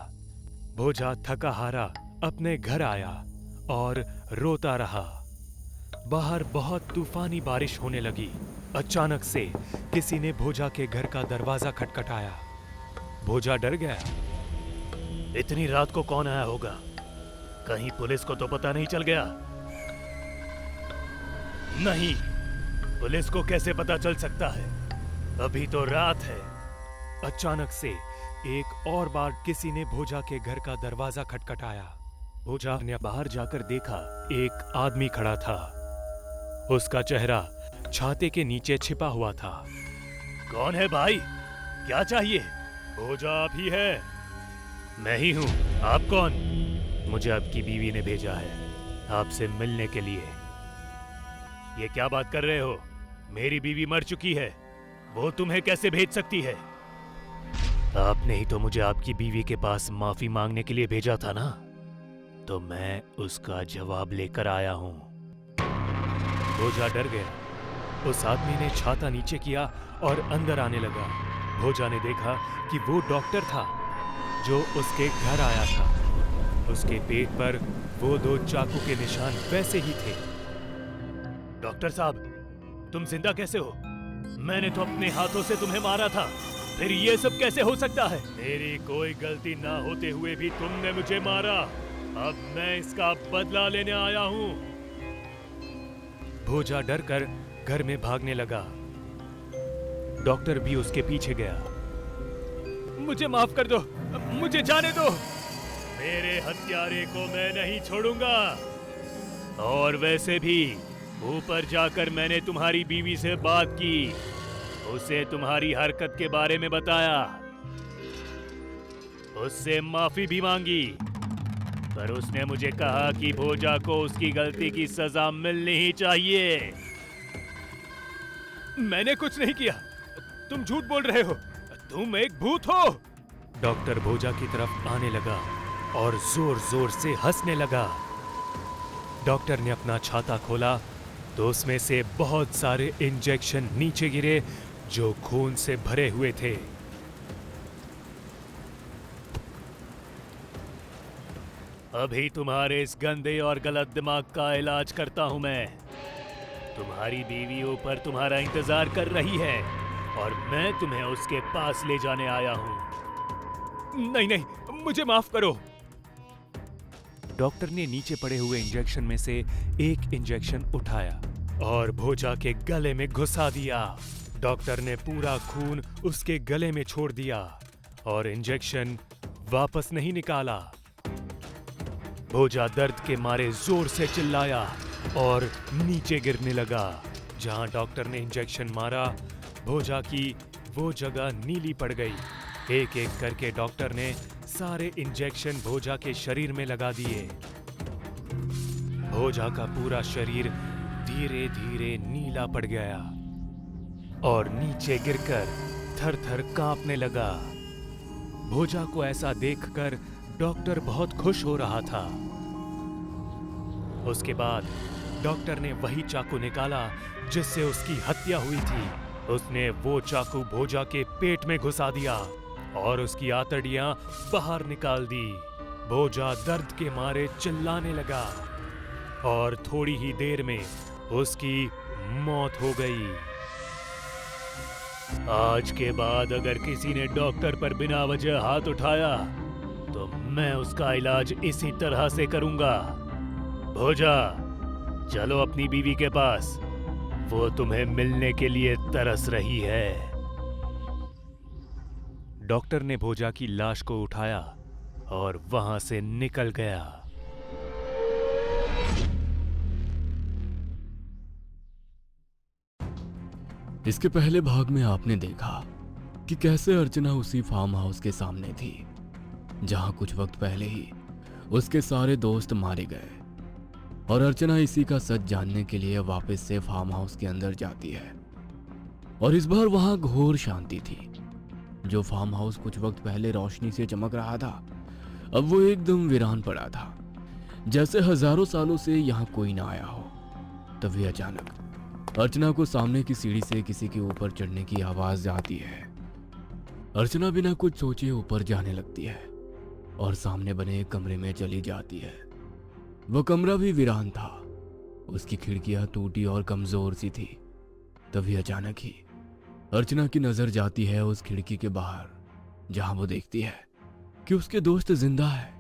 भोजा थका हारा अपने घर आया और रोता रहा। बाहर बहुत तूफानी बारिश होने लगी। अचानक से किसी ने भोजा के घर का दरवाजा खटखटाया। भोजा डर गया। इतनी रात को कौन आया होगा? कहीं पुलिस को तो पता नहीं चल गया? नहीं, पुलिस को कैसे पता चल सकता है? अभी तो रात है। अचानक से एक और बार किसी ने भोजा के घर का दरवाजा खटखटाया। भोजा ने बाहर जाकर देखा, एक आदमी खड़ा था। उसका चेहरा छाते के नीचे छिपा हुआ था। कौन है भाई? क्या चाहिए? भोजा आप ही है? मैं ही हूँ। आप कौन? मुझे आपकी बीवी ने भेजा है आपसे मिलने के लिए। ये क्या बात कर रहे हो? मेरी बीवी मर चुकी है, वो तुम्हें कैसे भेज सकती है? आपने ही तो मुझे आपकी बीवी के पास माफी मांगने के लिए भेजा था ना? तो मैं उसका जवाब लेकर आया हूं। भोजा डर गया। उस आदमी ने छाता नीचे किया और अंदर आने लगा। भोजा ने देखा कि वो डॉक्टर था जो उसके घर आया था। उसके पेट पर वो 2 चाकू के निशान वैसे ही थे। डॉक्टर साहब, तुम जिंदा कैसे हो? मैंने तो अपने हाथों से तुम्हें मारा था, फिर ये सब कैसे हो सकता है? मेरी कोई गलती ना होते हुए भी तुमने मुझे मारा। अब मैं इसका बदला लेने आया हूँ। भोजा डर कर घर में भागने लगा। डॉक्टर भी उसके पीछे गया। मुझे माफ कर दो, मुझे जाने दो। मेरे हत्यारे को मैं नहीं छोड़ूंगा। और वैसे भी ऊपर जाकर मैंने तुम्हारी बीवी से बात की, उसे तुम्हारी हरकत के बारे में बताया, उससे माफी भी मांगी, पर उसने मुझे कहा कि भोजा को उसकी गलती की सजा मिलनी ही चाहिए। मैंने कुछ नहीं किया, तुम झूठ बोल रहे हो, तुम एक भूत हो। डॉक्टर भोजा की तरफ आने लगा और जोर जोर से हंसने लगा। डॉक्टर ने अपना छाता खोला तो उसमें से बहुत सारे इंजेक्शन नीचे गिरे जो खून से भरे हुए थे। अभी तुम्हारे इस गंदे और गलत दिमाग का इलाज करता हूं मैं। तुम्हारी बीवी ऊपर तुम्हारा इंतजार कर रही है और मैं तुम्हें उसके पास ले जाने आया हूं। नहीं नहीं, मुझे माफ करो। डॉक्टर ने नीचे पड़े हुए इंजेक्शन में से एक इंजेक्शन उठाया और भोजा के गले में घुसा दिया। डॉक्टर ने पूरा खून उसके गले में छोड़ दिया और इंजेक्शन वापस नहीं निकाला। भोजा दर्द के मारे जोर से चिल्लाया और नीचे गिरने लगा। जहां डॉक्टर ने इंजेक्शन मारा, भोजा की वो जगह नीली पड़ गई। एक एक करके डॉक्टर ने सारे इंजेक्शन भोजा के शरीर में लगा दिए। भोजा का पूरा शरीर धीरे धीरे नीला पड़ गया और नीचे गिरकर थर थर कांपने लगा। भोजा को ऐसा देखकर डॉक्टर बहुत खुश हो रहा था। उसके बाद डॉक्टर ने वही चाकू निकाला जिससे उसकी हत्या हुई थी। उसने वो चाकू भोजा के पेट में घुसा दिया और उसकी आंतड़ियां बाहर निकाल दी। भोजा दर्द के मारे चिल्लाने लगा और थोड़ी ही देर में उसकी मौत हो गई। आज के बाद अगर किसी ने डॉक्टर पर बिना वजह हाथ उठाया तो मैं उसका इलाज इसी तरह से करूंगा। भोजा, चलो अपनी बीवी के पास, वो तुम्हें मिलने के लिए तरस रही है। डॉक्टर ने भोजा की लाश को उठाया और वहां से निकल गया। इसके पहले भाग में आपने देखा कि कैसे अर्चना उसी फार्म हाउस के सामने थी जहां कुछ वक्त पहले ही उसके सारे दोस्त मारे गए और अर्चना इसी का सच जानने के लिए वापस से फार्म हाउस के अंदर जाती है। और इस बार वहां घोर शांति थी। जो फार्म हाउस कुछ वक्त पहले रोशनी से चमक रहा था, अब वो एकदम वीरान पड़ा था, जैसे हजारों सालों से यहां कोई ना आया हो। तभी अचानक अर्चना को सामने की सीढ़ी से किसी के ऊपर चढ़ने की आवाज आती है। अर्चना बिना कुछ सोचे ऊपर जाने लगती है और सामने बने एक कमरे में चली जाती है। वो कमरा भी वीरान था, उसकी खिड़कियां टूटी और कमजोर सी थी। तभी अचानक ही अर्चना की नजर जाती है उस खिड़की के बाहर, जहां वो देखती है कि उसके दोस्त जिंदा है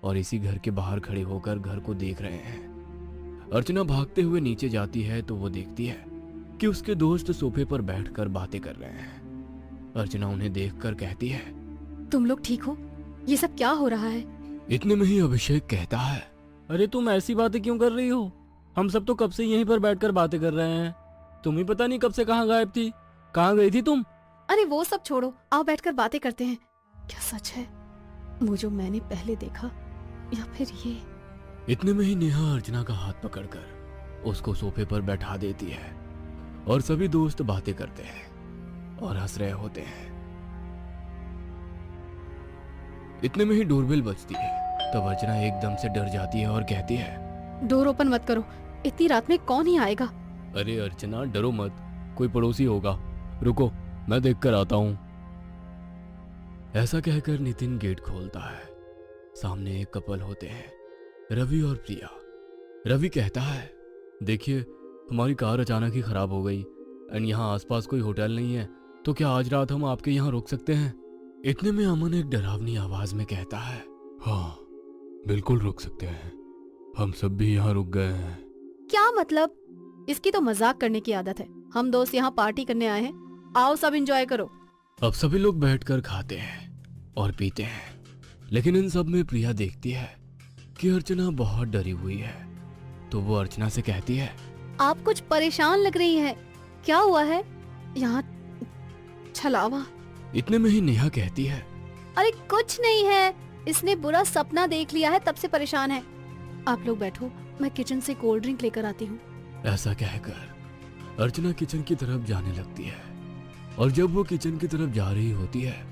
और इसी घर के बाहर खड़े होकर घर को देख रहे हैं। अर्चना भागते हुए नीचे जाती है तो वो देखती है कि उसके दोस्त सोफे पर बैठकर बातें कर रहे हैं। अर्चना उन्हें देखकर कहती है, तुम लोग ठीक हो? ये सब क्या हो रहा है? इतने में ही अभिषेक कहता है, अरे तुम ऐसी बातें क्यों कर रही हो? हम सब तो कब से यहीं पर बैठकर बातें कर रहे हैं। तुम ही पता नहीं कब से कहाँ गायब थी। कहाँ गई थी तुम? अरे वो सब छोड़ो, आओ बैठकर बातें करते हैं। क्या सच है वो जो मैंने पहले देखा, या फिर ये? इतने में ही नेहा अर्चना का हाथ पकड़कर उसको सोफे पर बैठा देती है और सभी दोस्त बातें करते हैं और हंस रहे होते हैं। इतने में ही डोरबेल बजती है तब अर्चना एकदम से डर जाती है और कहती है, डोर ओपन मत करो, इतनी रात में कौन ही आएगा। अरे अर्चना डरो मत, कोई पड़ोसी होगा, रुको मैं देख कर आता हूँ। ऐसा कहकर नितिन गेट खोलता है। सामने एक कपल होते हैं, रवि और प्रिया। रवि कहता है, देखिए हमारी कार अचानक ही खराब हो गई एंड यहाँ आसपास कोई होटल नहीं है, तो क्या आज रात हम आपके यहाँ रुक सकते हैं? इतने में अमन एक डरावनी आवाज में कहता है, हाँ बिल्कुल रुक सकते हैं, हम सब भी यहाँ रुक गए हैं। क्या मतलब? इसकी तो मजाक करने की आदत है। हम दोस्त यहाँ पार्टी करने आए हैं, आओ सब एंजॉय करो। अब सभी लोग बैठकर खाते हैं और पीते हैं, लेकिन इन सब में प्रिया देखती है कि अर्चना बहुत डरी हुई है, तो वो अर्चना से कहती है, आप कुछ परेशान लग रही हैं, क्या हुआ है? यहाँ छलावा। इतने में ही नेहा कहती है, अरे कुछ नहीं है, इसने बुरा सपना देख लिया है तब से परेशान है। आप लोग बैठो, मैं किचन से कोल्ड ड्रिंक लेकर आती हूँ। ऐसा कहकर अर्चना किचन की तरफ जाने लगती है, और जब वो किचन की तरफ जा रही होती है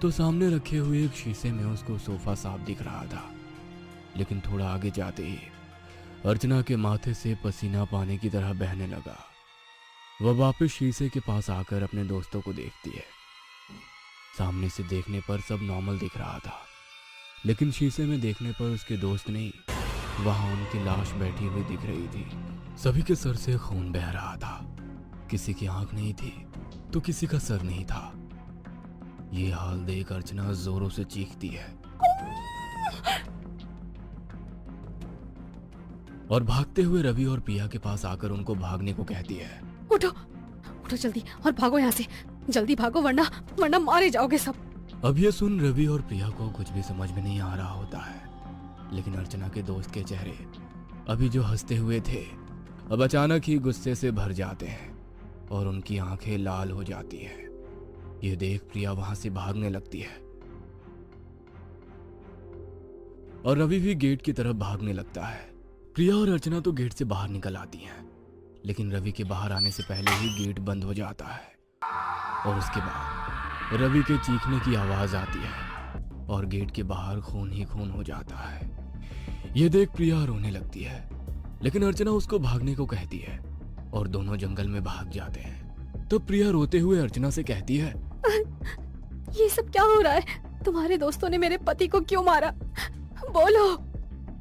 तो सामने रखे हुए एक शीशे में उसको सोफा साफ दिख रहा था। लेकिन थोड़ा आगे जाते ही अर्चना के माथे से पसीना पानी की तरह बहने लगा। वह वापस शीशे के पास आकर अपने दोस्तों को देखती है। सामने से देखने पर सब नॉर्मल दिख रहा था, लेकिन शीशे में देखने पर उसके दोस्त नहीं, वहां उनकी लाश बैठी हुई दिख रही थी। सभी के सर से खून बह रहा था, किसी की आंख नहीं थी तो किसी का सर नहीं था। ये हाल देख अर्चना जोरों से चीखती है और भागते हुए रवि और प्रिया के पास आकर उनको भागने को कहती है। उठो उठो जल्दी और भागो यहाँ से, जल्दी भागो वरना वरना मारे जाओगे सब। अब ये सुन रवि और प्रिया को कुछ भी समझ में नहीं आ रहा होता है, लेकिन अर्चना के दोस्त के चेहरे अभी जो हंसते हुए थे अब अचानक ही गुस्से से भर जाते हैं और उनकी आंखें लाल हो जाती है। ये देख प्रिया वहां से भागने लगती है और रवि भी गेट की तरफ भागने लगता है। प्रिया और अर्चना तो गेट से बाहर निकल आती हैं, लेकिन रवि के बाहर आने से पहले ही गेट बंद हो जाता है और उसके बाद रवि के चीखने की आवाज आती है और गेट के बाहर खून ही खून हो जाता है। ये देख प्रिया रोने लगती है, लेकिन अर्चना उसको भागने को कहती है और दोनों जंगल में भाग जाते हैं। तो प्रिया रोते हुए अर्चना से कहती है, ये सब क्या हो रहा है? तुम्हारे दोस्तों ने मेरे पति को क्यों मारा? बोलो।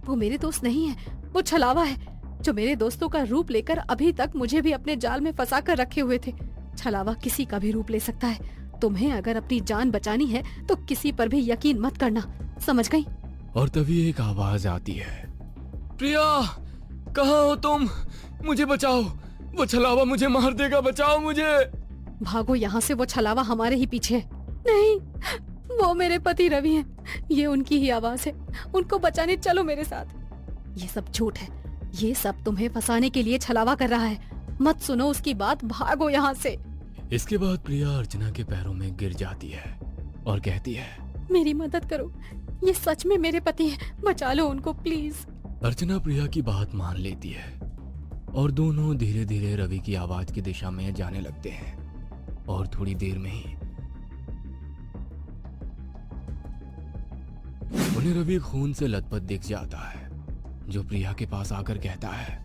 वो मेरे दोस्त नहीं है, वो छलावा है जो मेरे दोस्तों का रूप लेकर अभी तक मुझे भी अपने जाल में फंसा कर रखे हुए थे। छलावा किसी का भी रूप ले सकता है। तुम्हें अगर अपनी जान बचानी है तो किसी पर भी यकीन मत करना, समझ गई? और तभी एक आवाज आती है, प्रिया कहाँ हो तुम? मुझे बचाओ, वो छलावा मुझे मार देगा, बचाओ मुझे। भागो यहाँ से, वो छलावा हमारे ही पीछे है। नहीं, वो मेरे पति रवि हैं, ये उनकी ही आवाज है, उनको बचाने चलो मेरे साथ। ये सब झूठ है, ये सब तुम्हें फंसाने के लिए छलावा कर रहा है, मत सुनो उसकी बात, भागो यहाँ से। इसके बाद प्रिया अर्चना के पैरों में गिर जाती है और कहती है, मेरी मदद करो, ये सच में मेरे पति हैं, बचा लो उनको प्लीज। अर्चना प्रिया की बात मान लेती है और दोनों धीरे धीरे रवि की आवाज की दिशा में जाने लगते हैं और थोड़ी देर में ही उन्हें रवि खून से लथपथ दिख जाता है, जो प्रिया के पास आकर कहता है,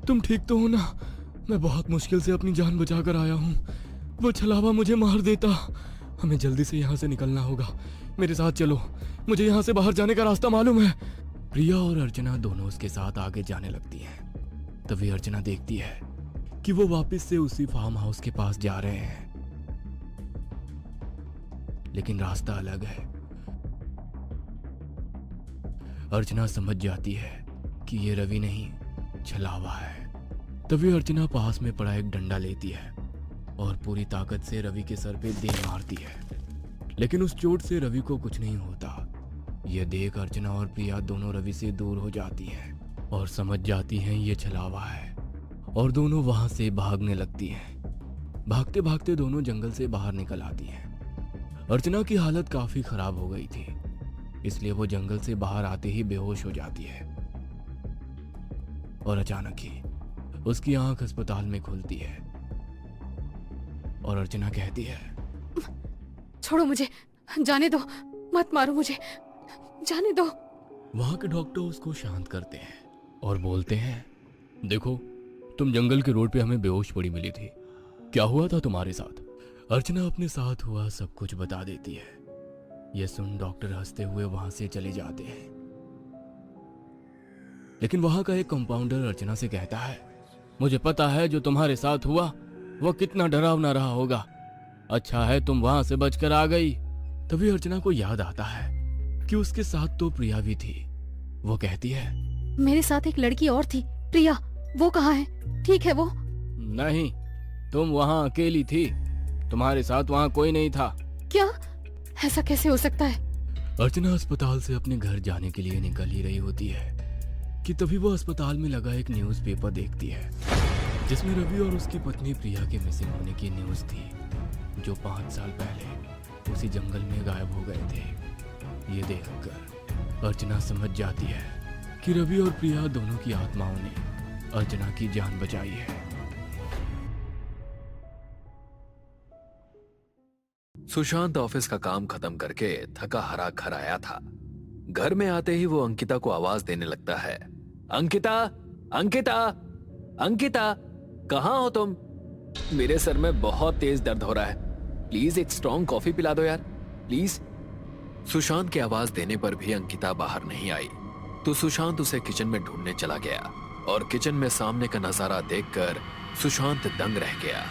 तुम ठीक तो हो ना? मैं बहुत मुश्किल से अपनी जान बचाकर आया हूँ, वो छलावा मुझे मार देता। हमें जल्दी से यहाँ से निकलना होगा, मेरे साथ चलो, मुझे यहाँ से बाहर जाने का रास्ता मालूम है। प्रिया और अर्चना दोनों उसके साथ आगे जाने लगती हैं। तभी अर्चना देखती है कि वो वापस से उसी फार्म हाउस के पास जा रहे हैं, लेकिन रास्ता अलग है। अर्चना समझ जाती है कि ये रवि नहीं, छलावा है। तभी अर्चना पास में पड़ा एक डंडा लेती है और पूरी ताकत से रवि के सर पे दे मारती है, लेकिन उस चोट से रवि को कुछ नहीं होता। यह देख अर्चना और प्रिया दोनों रवि से दूर हो जाती हैं और समझ जाती हैं ये छलावा है, और दोनों वहां से भागने लगती हैं। भागते भागते दोनों जंगल से बाहर निकल आती हैं। अर्चना की हालत काफी खराब हो गई थी, इसलिए वो जंगल से बाहर आते ही बेहोश हो जाती है और अचानक ही उसकी आंख अस्पताल में खुलती है और अर्चना कहती है, छोड़ो मुझे, जाने दो, मत मारो मुझे, जाने दो। वहां के डॉक्टर उसको शांत करते हैं और बोलते हैं, देखो तुम जंगल के रोड पे हमें बेहोश पड़ी मिली थी, क्या हुआ था तुम्हारे साथ? अर्चना अपने साथ हुआ सब कुछ बता देती है। यह सुन डॉक्टर हंसते हुए वहां से चले जाते हैं। लेकिन वहां का एक कंपाउंडर अर्चना से कहता है, मुझे पता है जो तुम्हारे साथ हुआ वो कितना डरावना रहा होगा, अच्छा है तुम वहां से बचकर आ गई। तभी अर्चना को याद आता है कि उसके साथ तो प्रिया भी थी। वो कहती है, मेरे साथ एक लड़की और थी, प्रिया, वो कहाँ है? ठीक है वो? नहीं, तुम वहां अकेली थी, तुम्हारे साथ वहां कोई नहीं था। क्या? ऐसा कैसे हो सकता है? अर्चना अस्पताल से अपने घर जाने के लिए निकल ही रही होती है कि तभी वो अस्पताल में लगा एक न्यूज़पेपर देखती है जिसमें रवि और उसकी पत्नी प्रिया के मिसिंग होने की न्यूज़ थी, जो 5 साल पहले उसी जंगल में गायब हो गए थे। ये देखकर अर्चना समझ जाती है कि रवि और प्रिया दोनों की आत्माओं ने अर्चना की जान बचाई है। सुशांत ऑफिस का काम खत्म करके थका हारा घर आया था। घर में आते ही वो अंकिता को आवाज देने लगता है, अंकिता, अंकिता, अंकिता, कहाँ हो तुम? मेरे सर में बहुत तेज दर्द हो रहा है, प्लीज एक स्ट्रॉन्ग कॉफी पिला दो यार, प्लीज। सुशांत की आवाज देने पर भी अंकिता बाहर नहीं आई, तो सुशांत उसे किचन में ढूंढने चला गया और किचन में सामने का नजारा देखकर सुशांत दंग रह गया।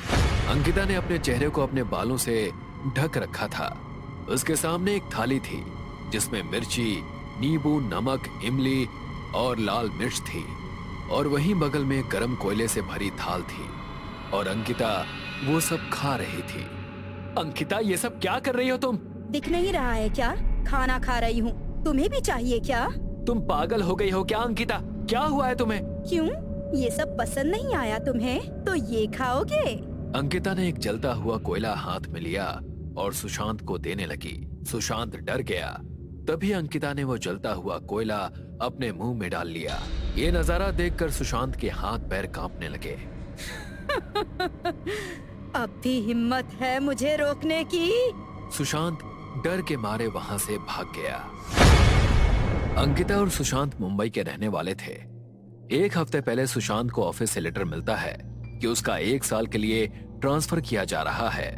अंकिता ने अपने चेहरे को अपने बालों से ढक रखा था। उसके सामने एक थाली थी जिसमें मिर्ची, नींबू, नमक, इमली और लाल मिर्च थी, और वहीं बगल में गरम कोयले से भरी थाल थी और अंकिता वो सब खा रही थी। अंकिता, ये सब क्या कर रही हो तुम? दिख नहीं रहा है क्या? खाना खा रही हूँ, तुम्हें भी चाहिए क्या? तुम पागल हो गई हो क्या अंकिता? क्या हुआ है तुम्हें? क्यों, ये सब पसंद नहीं आया तुम्हें? तो ये खाओगे? अंकिता ने एक जलता हुआ कोयला हाथ में लिया और सुशांत को देने लगी। सुशांत डर गया। तभी अंकिता ने वो जलता हुआ कोयला अपने मुंह में डाल लिया। ये नजारा देखकर सुशांत के हाथ पैर कांपने लगे। अब भी हिम्मत है मुझे रोकने की? सुशांत डर के मारे वहां से भाग गया। अंकिता और सुशांत मुंबई के रहने वाले थे। 1 हफ्ते पहले सुशांत को ऑफिस से लेटर मिलता है कि उसका 1 साल के लिए ट्रांसफर किया जा रहा है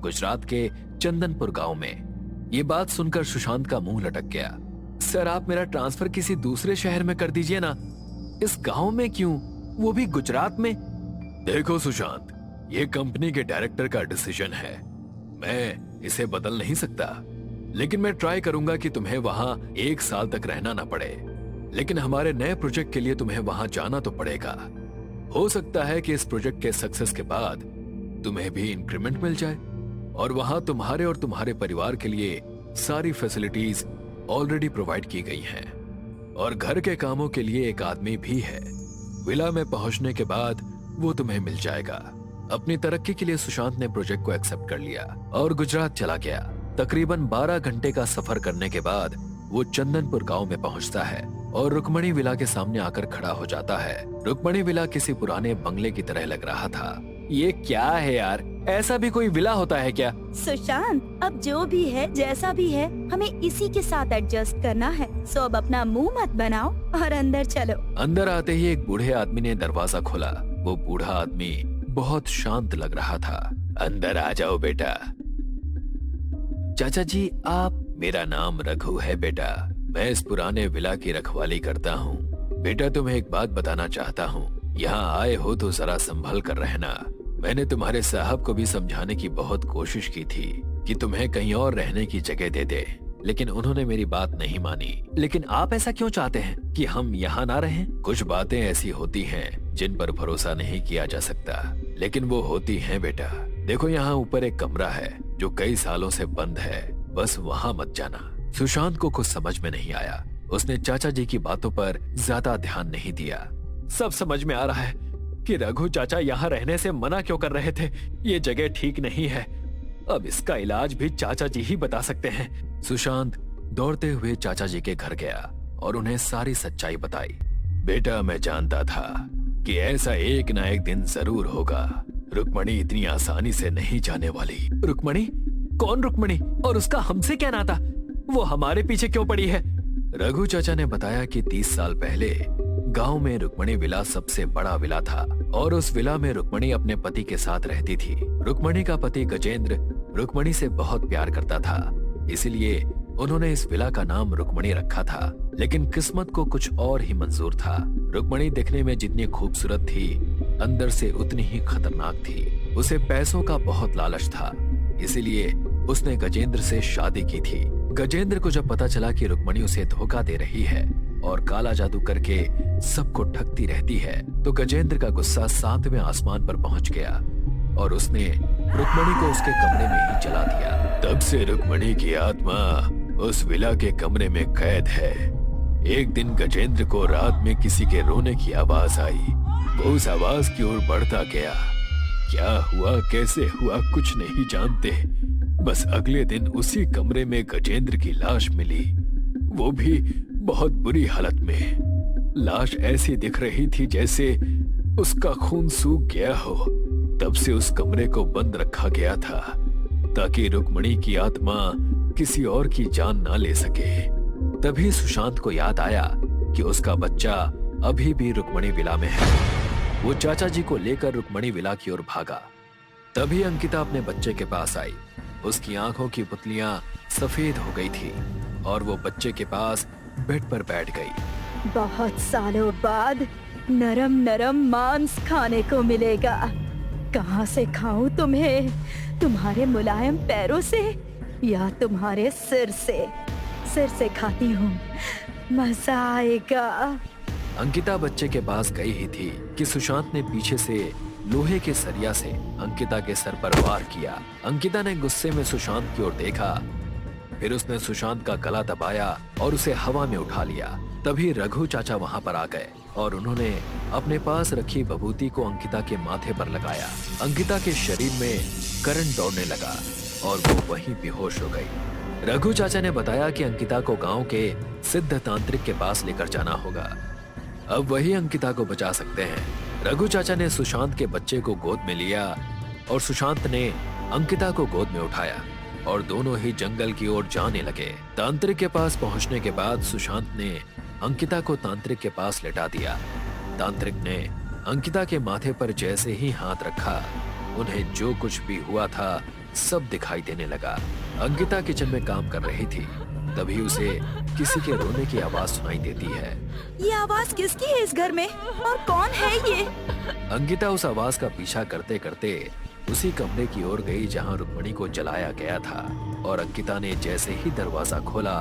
गुजरात के चंदनपुर गांव में। ये बात सुनकर सुशांत का मुंह लटक गया। सर, आप मेरा ट्रांसफर किसी दूसरे शहर में कर दीजिए ना, इस गांव में क्यों, वो भी गुजरात में? देखो सुशांत, ये कंपनी के डायरेक्टर का डिसीजन है, मैं इसे बदल नहीं सकता, लेकिन मैं ट्राई करूंगा कि तुम्हें वहां 1 साल तक रहना ना पड़े। लेकिन हमारे नए प्रोजेक्ट के लिए तुम्हें वहां जाना तो पड़ेगा। हो सकता है कि इस प्रोजेक्ट के सक्सेस के बाद तुम्हें भी इंक्रीमेंट मिल जाए और वहां तुम्हारे और तुम्हारे परिवार के लिए सारी फैसिलिटीज ऑलरेडी प्रोवाइड की गई हैं और घर के कामों के लिए एक आदमी भी है। विला में पहुंचने के बाद वो तुम्हें मिल जाएगा। अपनी तरक्की के लिए सुशांत ने प्रोजेक्ट को एक्सेप्ट कर लिया और गुजरात चला गया। तकरीबन 12 घंटे का सफर करने के बाद वो चंदनपुर गांव में पहुंचता है और रुक्मणी विला के सामने आकर खड़ा हो जाता है। रुक्मणी विला किसी पुराने बंगले की तरह लग रहा था। ये क्या है यार, ऐसा भी कोई विला होता है क्या? सुशांत, अब जो भी है जैसा भी है, हमें इसी के साथ एडजस्ट करना है, सो अब अपना मुंह मत बनाओ और अंदर चलो। अंदर आते ही एक बूढ़े आदमी ने दरवाजा खोला। वो बूढ़ा आदमी बहुत शांत लग रहा था। अंदर आ जाओ बेटा। चाचा जी, आप? मेरा नाम रघु है बेटा, मैं इस पुराने विला की रखवाली करता हूँ। बेटा, तुम्हें एक बात बताना चाहता हूँ, यहाँ आए हो तो जरा संभल कर रहना। मैंने तुम्हारे साहब को भी समझाने की बहुत कोशिश की थी कि तुम्हें कहीं और रहने की जगह दे दे, लेकिन उन्होंने मेरी बात नहीं मानी। लेकिन आप ऐसा क्यों चाहते हैं कि हम यहाँ ना रहें? कुछ बातें ऐसी होती हैं जिन पर भरोसा नहीं किया जा सकता, लेकिन वो होती हैं बेटा। देखो, यहाँ ऊपर एक कमरा है जो कई सालों से बंद है, बस वहाँ मत जाना। सुशांत को कुछ समझ में नहीं आया। उसने चाचा जी की बातों पर ज्यादा ध्यान नहीं दिया। सब समझ में आ रहा है कि रघु चाचा यहाँ रहने से मना क्यों कर रहे थे। ये जगह ठीक नहीं है, अब इसका इलाज भी चाचा जी ही बता सकते हैं। सुशांत दौड़ते हुए चाचा जी के घर गया और उन्हें सारी सच्चाई बताई। बेटा, मैं जानता था कि ऐसा एक ना एक दिन जरूर होगा। रुक्मणी इतनी आसानी से नहीं जाने वाली। रुक्मणी? कौन रुक्मणी और उसका हमसे क्या नाता? वो हमारे पीछे क्यों पड़ी है? रघु चाचा ने बताया कि 30 साल पहले गांव में रुक्मणी विला सबसे बड़ा विला था और उस विला में रुक्मणी अपने पति के साथ रहती थी। रुक्मणी का पति गजेंद्र रुक्मणी से बहुत प्यार करता था, इसलिए उन्होंने इस विला का नाम रुक्मणी रखा था। लेकिन किस्मत को कुछ और ही मंजूर था। रुक्मणी दिखने में जितनी खूबसूरत थी, अंदर से उतनी ही खतरनाक थी। उसे पैसों का बहुत लालच था, इसीलिए उसने गजेंद्र से शादी की थी। गजेंद्र को जब पता चला कि रुक्मणी उसे धोखा दे रही है और काला जादू करके सबको ठगती रहती है, तो गजेंद्र का गुस्सा 7वें आसमान पर पहुंच गया और उसने रुक्मणी को उसके कमरे में ही जला दिया। तब से रुक्मणी की आत्मा उस विला के कमरे में कैद है। एक दिन गजेंद्र को रात में किसी के रोने की आवाज आई। वो उस आवाज की ओर बढ़ता गया। क्या हुआ, कैसे हुआ, कुछ नहीं जानते। बस अगले दिन उसी कमरे में गजेंद्र की लाश मिली, वो भी बहुत बुरी हालत में। लाश ऐसी दिख रही थी जैसे उसका खून सूख गया हो। तब से उस कमरे को बंद रखा गया था ताकि रुक्मणी की आत्मा किसी और की जान ना ले सके। तभी सुशांत को याद आया कि उसका बच्चा अभी भी रुक्मणी विला में है। वो चाचा जी को लेकर रुक्मणी विला की ओर भागा। तभी अंकिता अपने बच्चे के पास आई। उसकी आंखों की पुतलियां सफेद हो गई थी और वो बच्चे के पास बेड पर बैठ गई। बहुत सालों बाद नरम नरम मांस खाने को मिलेगा। कहाँ से खाऊं तुम्हें? तुम्हारे मुलायम पैरों से या तुम्हारे सिर से? सिर से खाती हूँ, मजा आएगा। अंकिता बच्चे के पास गई ही थी कि सुशांत ने पीछे से लोहे के सरिया से अंकिता के सर पर वार किया। अंकिता ने गुस्से में सुशांत की ओर देखा, फिर उसने सुशांत का गला दबाया और उसे हवा में उठा लिया। तभी रघु चाचा वहां पर आ गए और उन्होंने अपने पास रखी विभूति को अंकिता के माथे पर लगाया। अंकिता के शरीर में करंट दौड़ने लगा और वो वहीं बेहोश हो गई। रघु चाचा ने बताया कि अंकिता को गांव के सिद्ध तांत्रिक के पास लेकर जाना होगा। अब वही अंकिता को बचा सकते हैं। रघु चाचा ने सुशांत के बच्चे को गोद में लिया और सुशांत ने अंकिता को गोद में उठाया और दोनों ही जंगल की ओर जाने लगे। तांत्रिक के पास पहुंचने के बाद सुशांत ने अंकिता को तांत्रिक के पास लेटा दिया। तांत्रिक ने अंकिता के माथे पर जैसे ही हाथ रखा, उन्हें जो कुछ भी हुआ था सब दिखाई देने लगा। अंकिता किचन में काम कर रही थी, तभी उसे किसी के रोने की आवाज सुनाई देती है। ये आवाज किसकी है इस घर में और कौन है ये? अंकिता उस आवाज का पीछा करते करते उसी कमरे की ओर गई जहां रुक्मणी को जलाया गया था और अंकिता ने जैसे ही दरवाजा खोला,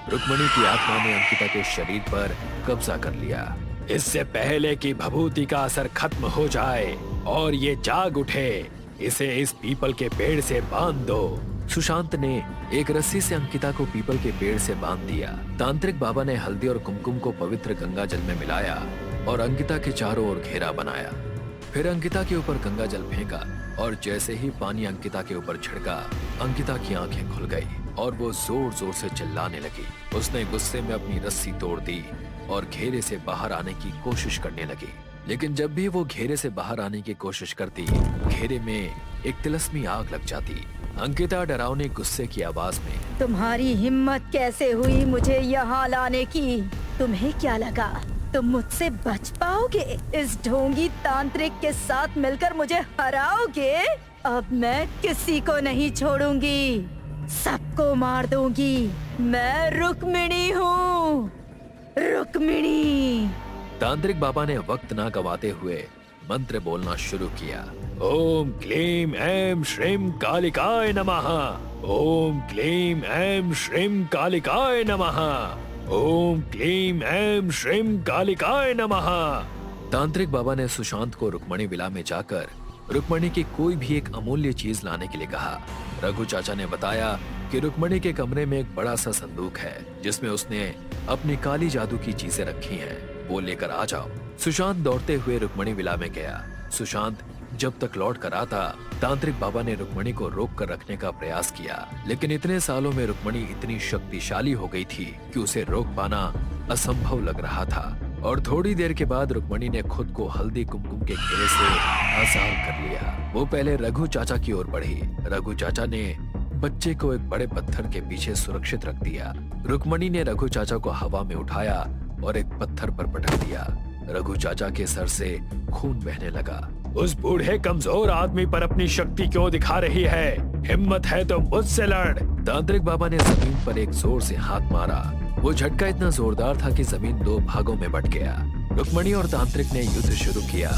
रुक्मणी की आत्मा ने अंकिता के शरीर पर कब्जा कर लिया। इससे पहले कि भभूति का असर खत्म हो जाए और ये जाग उठे, इसे इस पीपल के पेड़ से बांध दो। सुशांत ने एक रस्सी से अंकिता को पीपल के पेड़ से बांध दिया। तांत्रिक बाबा ने हल्दी और कुमकुम को पवित्र गंगा जल में मिलाया और अंकिता के चारों ओर घेरा बनाया। फिर अंकिता के ऊपर गंगा जल फेंका और जैसे ही पानी अंकिता के ऊपर छिड़का, अंकिता की आंखें खुल गई और वो जोर जोर से चिल्लाने लगी। उसने गुस्से में अपनी रस्सी तोड़ दी और घेरे से बाहर आने की कोशिश करने लगी। लेकिन जब भी वो घेरे से बाहर आने की कोशिश करती, घेरे में एक तिलस्मी आग लग जाती। अंकिता डरावनी गुस्से की आवाज में, तुम्हारी हिम्मत कैसे हुई मुझे यहाँ लाने की? तुम्हें क्या लगा तुम मुझसे बच पाओगे? इस ढोंगी तांत्रिक के साथ मिलकर मुझे हराओगे? अब मैं किसी को नहीं छोड़ूंगी, सबको मार दूंगी। मैं रुक्मिणी हूँ, रुक्मिणी। तांत्रिक बाबा ने वक्त ना गवाते हुए मंत्र बोलना शुरू किया। ओम क्लीम ऐं श्रीं कालिकाय नमः। ओम क्लीम ऐं श्रीं कालिकाय नमः। ओम क्लीम ऐं श्रीं कालिकाय नमः। तांत्रिक बाबा ने सुशांत को रुक्मणी विला में जाकर रुक्मणी की कोई भी एक अमूल्य चीज लाने के लिए कहा। रघु चाचा ने बताया कि रुक्मणी के कमरे में एक बड़ा सा संदूक है जिसमें उसने अपनी काली जादू की चीजें रखी हैं, वो लेकर आ जाओ। सुशांत दौड़ते हुए रुक्मणी विला में गया। सुशांत जब तक लौट कर आता, तांत्रिक बाबा ने रुक्मणी को रोक कर रखने का प्रयास किया, लेकिन इतने सालों में रुक्मणी इतनी शक्तिशाली हो गई थी कि उसे रोक पाना असंभव लग रहा था। और थोड़ी देर के बाद रुक्मणी ने खुद को हल्दी कुमकुम के घेरे से आजाद कर लिया। वो पहले रघु चाचा की ओर बढ़ी। रघु चाचा ने बच्चे को एक बड़े पत्थर के पीछे सुरक्षित रख दिया। रुक्मणी ने रघु चाचा को हवा में उठाया और एक पत्थर पर पटक दिया। रघु चाचा के सर से खून बहने लगा। उस बूढ़े कमजोर आदमी पर अपनी शक्ति क्यों दिखा रही है? हिम्मत है तो मुझसे लड़। तांत्रिक बाबा ने जमीन पर एक जोर से हाथ मारा। वो झटका इतना जोरदार था कि जमीन 2 भागों में बट गया। रुक्मणी और तांत्रिक ने युद्ध शुरू किया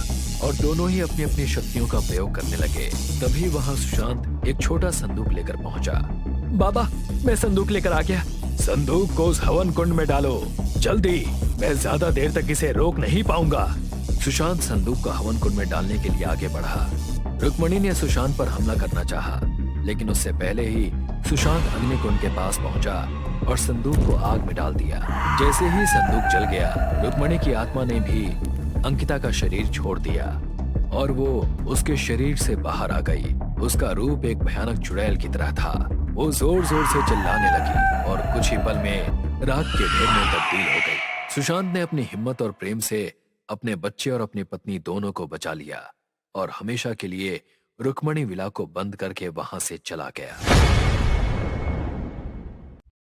और दोनों ही अपनी अपनी शक्तियों का प्रयोग करने लगे। तभी वहाँ सुशांत एक छोटा संदूक लेकर पहुंचा। बाबा, मैं संदूक लेकर आ गया। संदूक को उस हवन कुंड में डालो, जल्दी, मैं ज्यादा देर तक इसे रोक नहीं पाऊंगा। सुशांत संदूक को हवन कुंड में डालने के लिए आगे बढ़ा। रुक्मणी ने सुशांत पर हमला करना चाहा, लेकिन उससे पहले ही सुशांत अग्निकुंड के पास पहुंचा और संदूक को आग में डाल दिया। जैसे ही संदूक जल गया, रुक्मणी की आत्मा ने भी अंकिता का शरीर छोड़ दिया और वो उसके शरीर से बाहर आ गई। उसका रूप एक भयानक चुड़ैल की तरह था। वो जोर जोर से चिल्लाने लगी और कुछ ही पल में राख के ढेर में तब्दील हो गई। सुशांत ने अपनी हिम्मत और प्रेम से अपने बच्चे और अपनी पत्नी दोनों को बचा लिया और हमेशा के लिए रुक्मणी विला को बंद करके वहां से चला गया।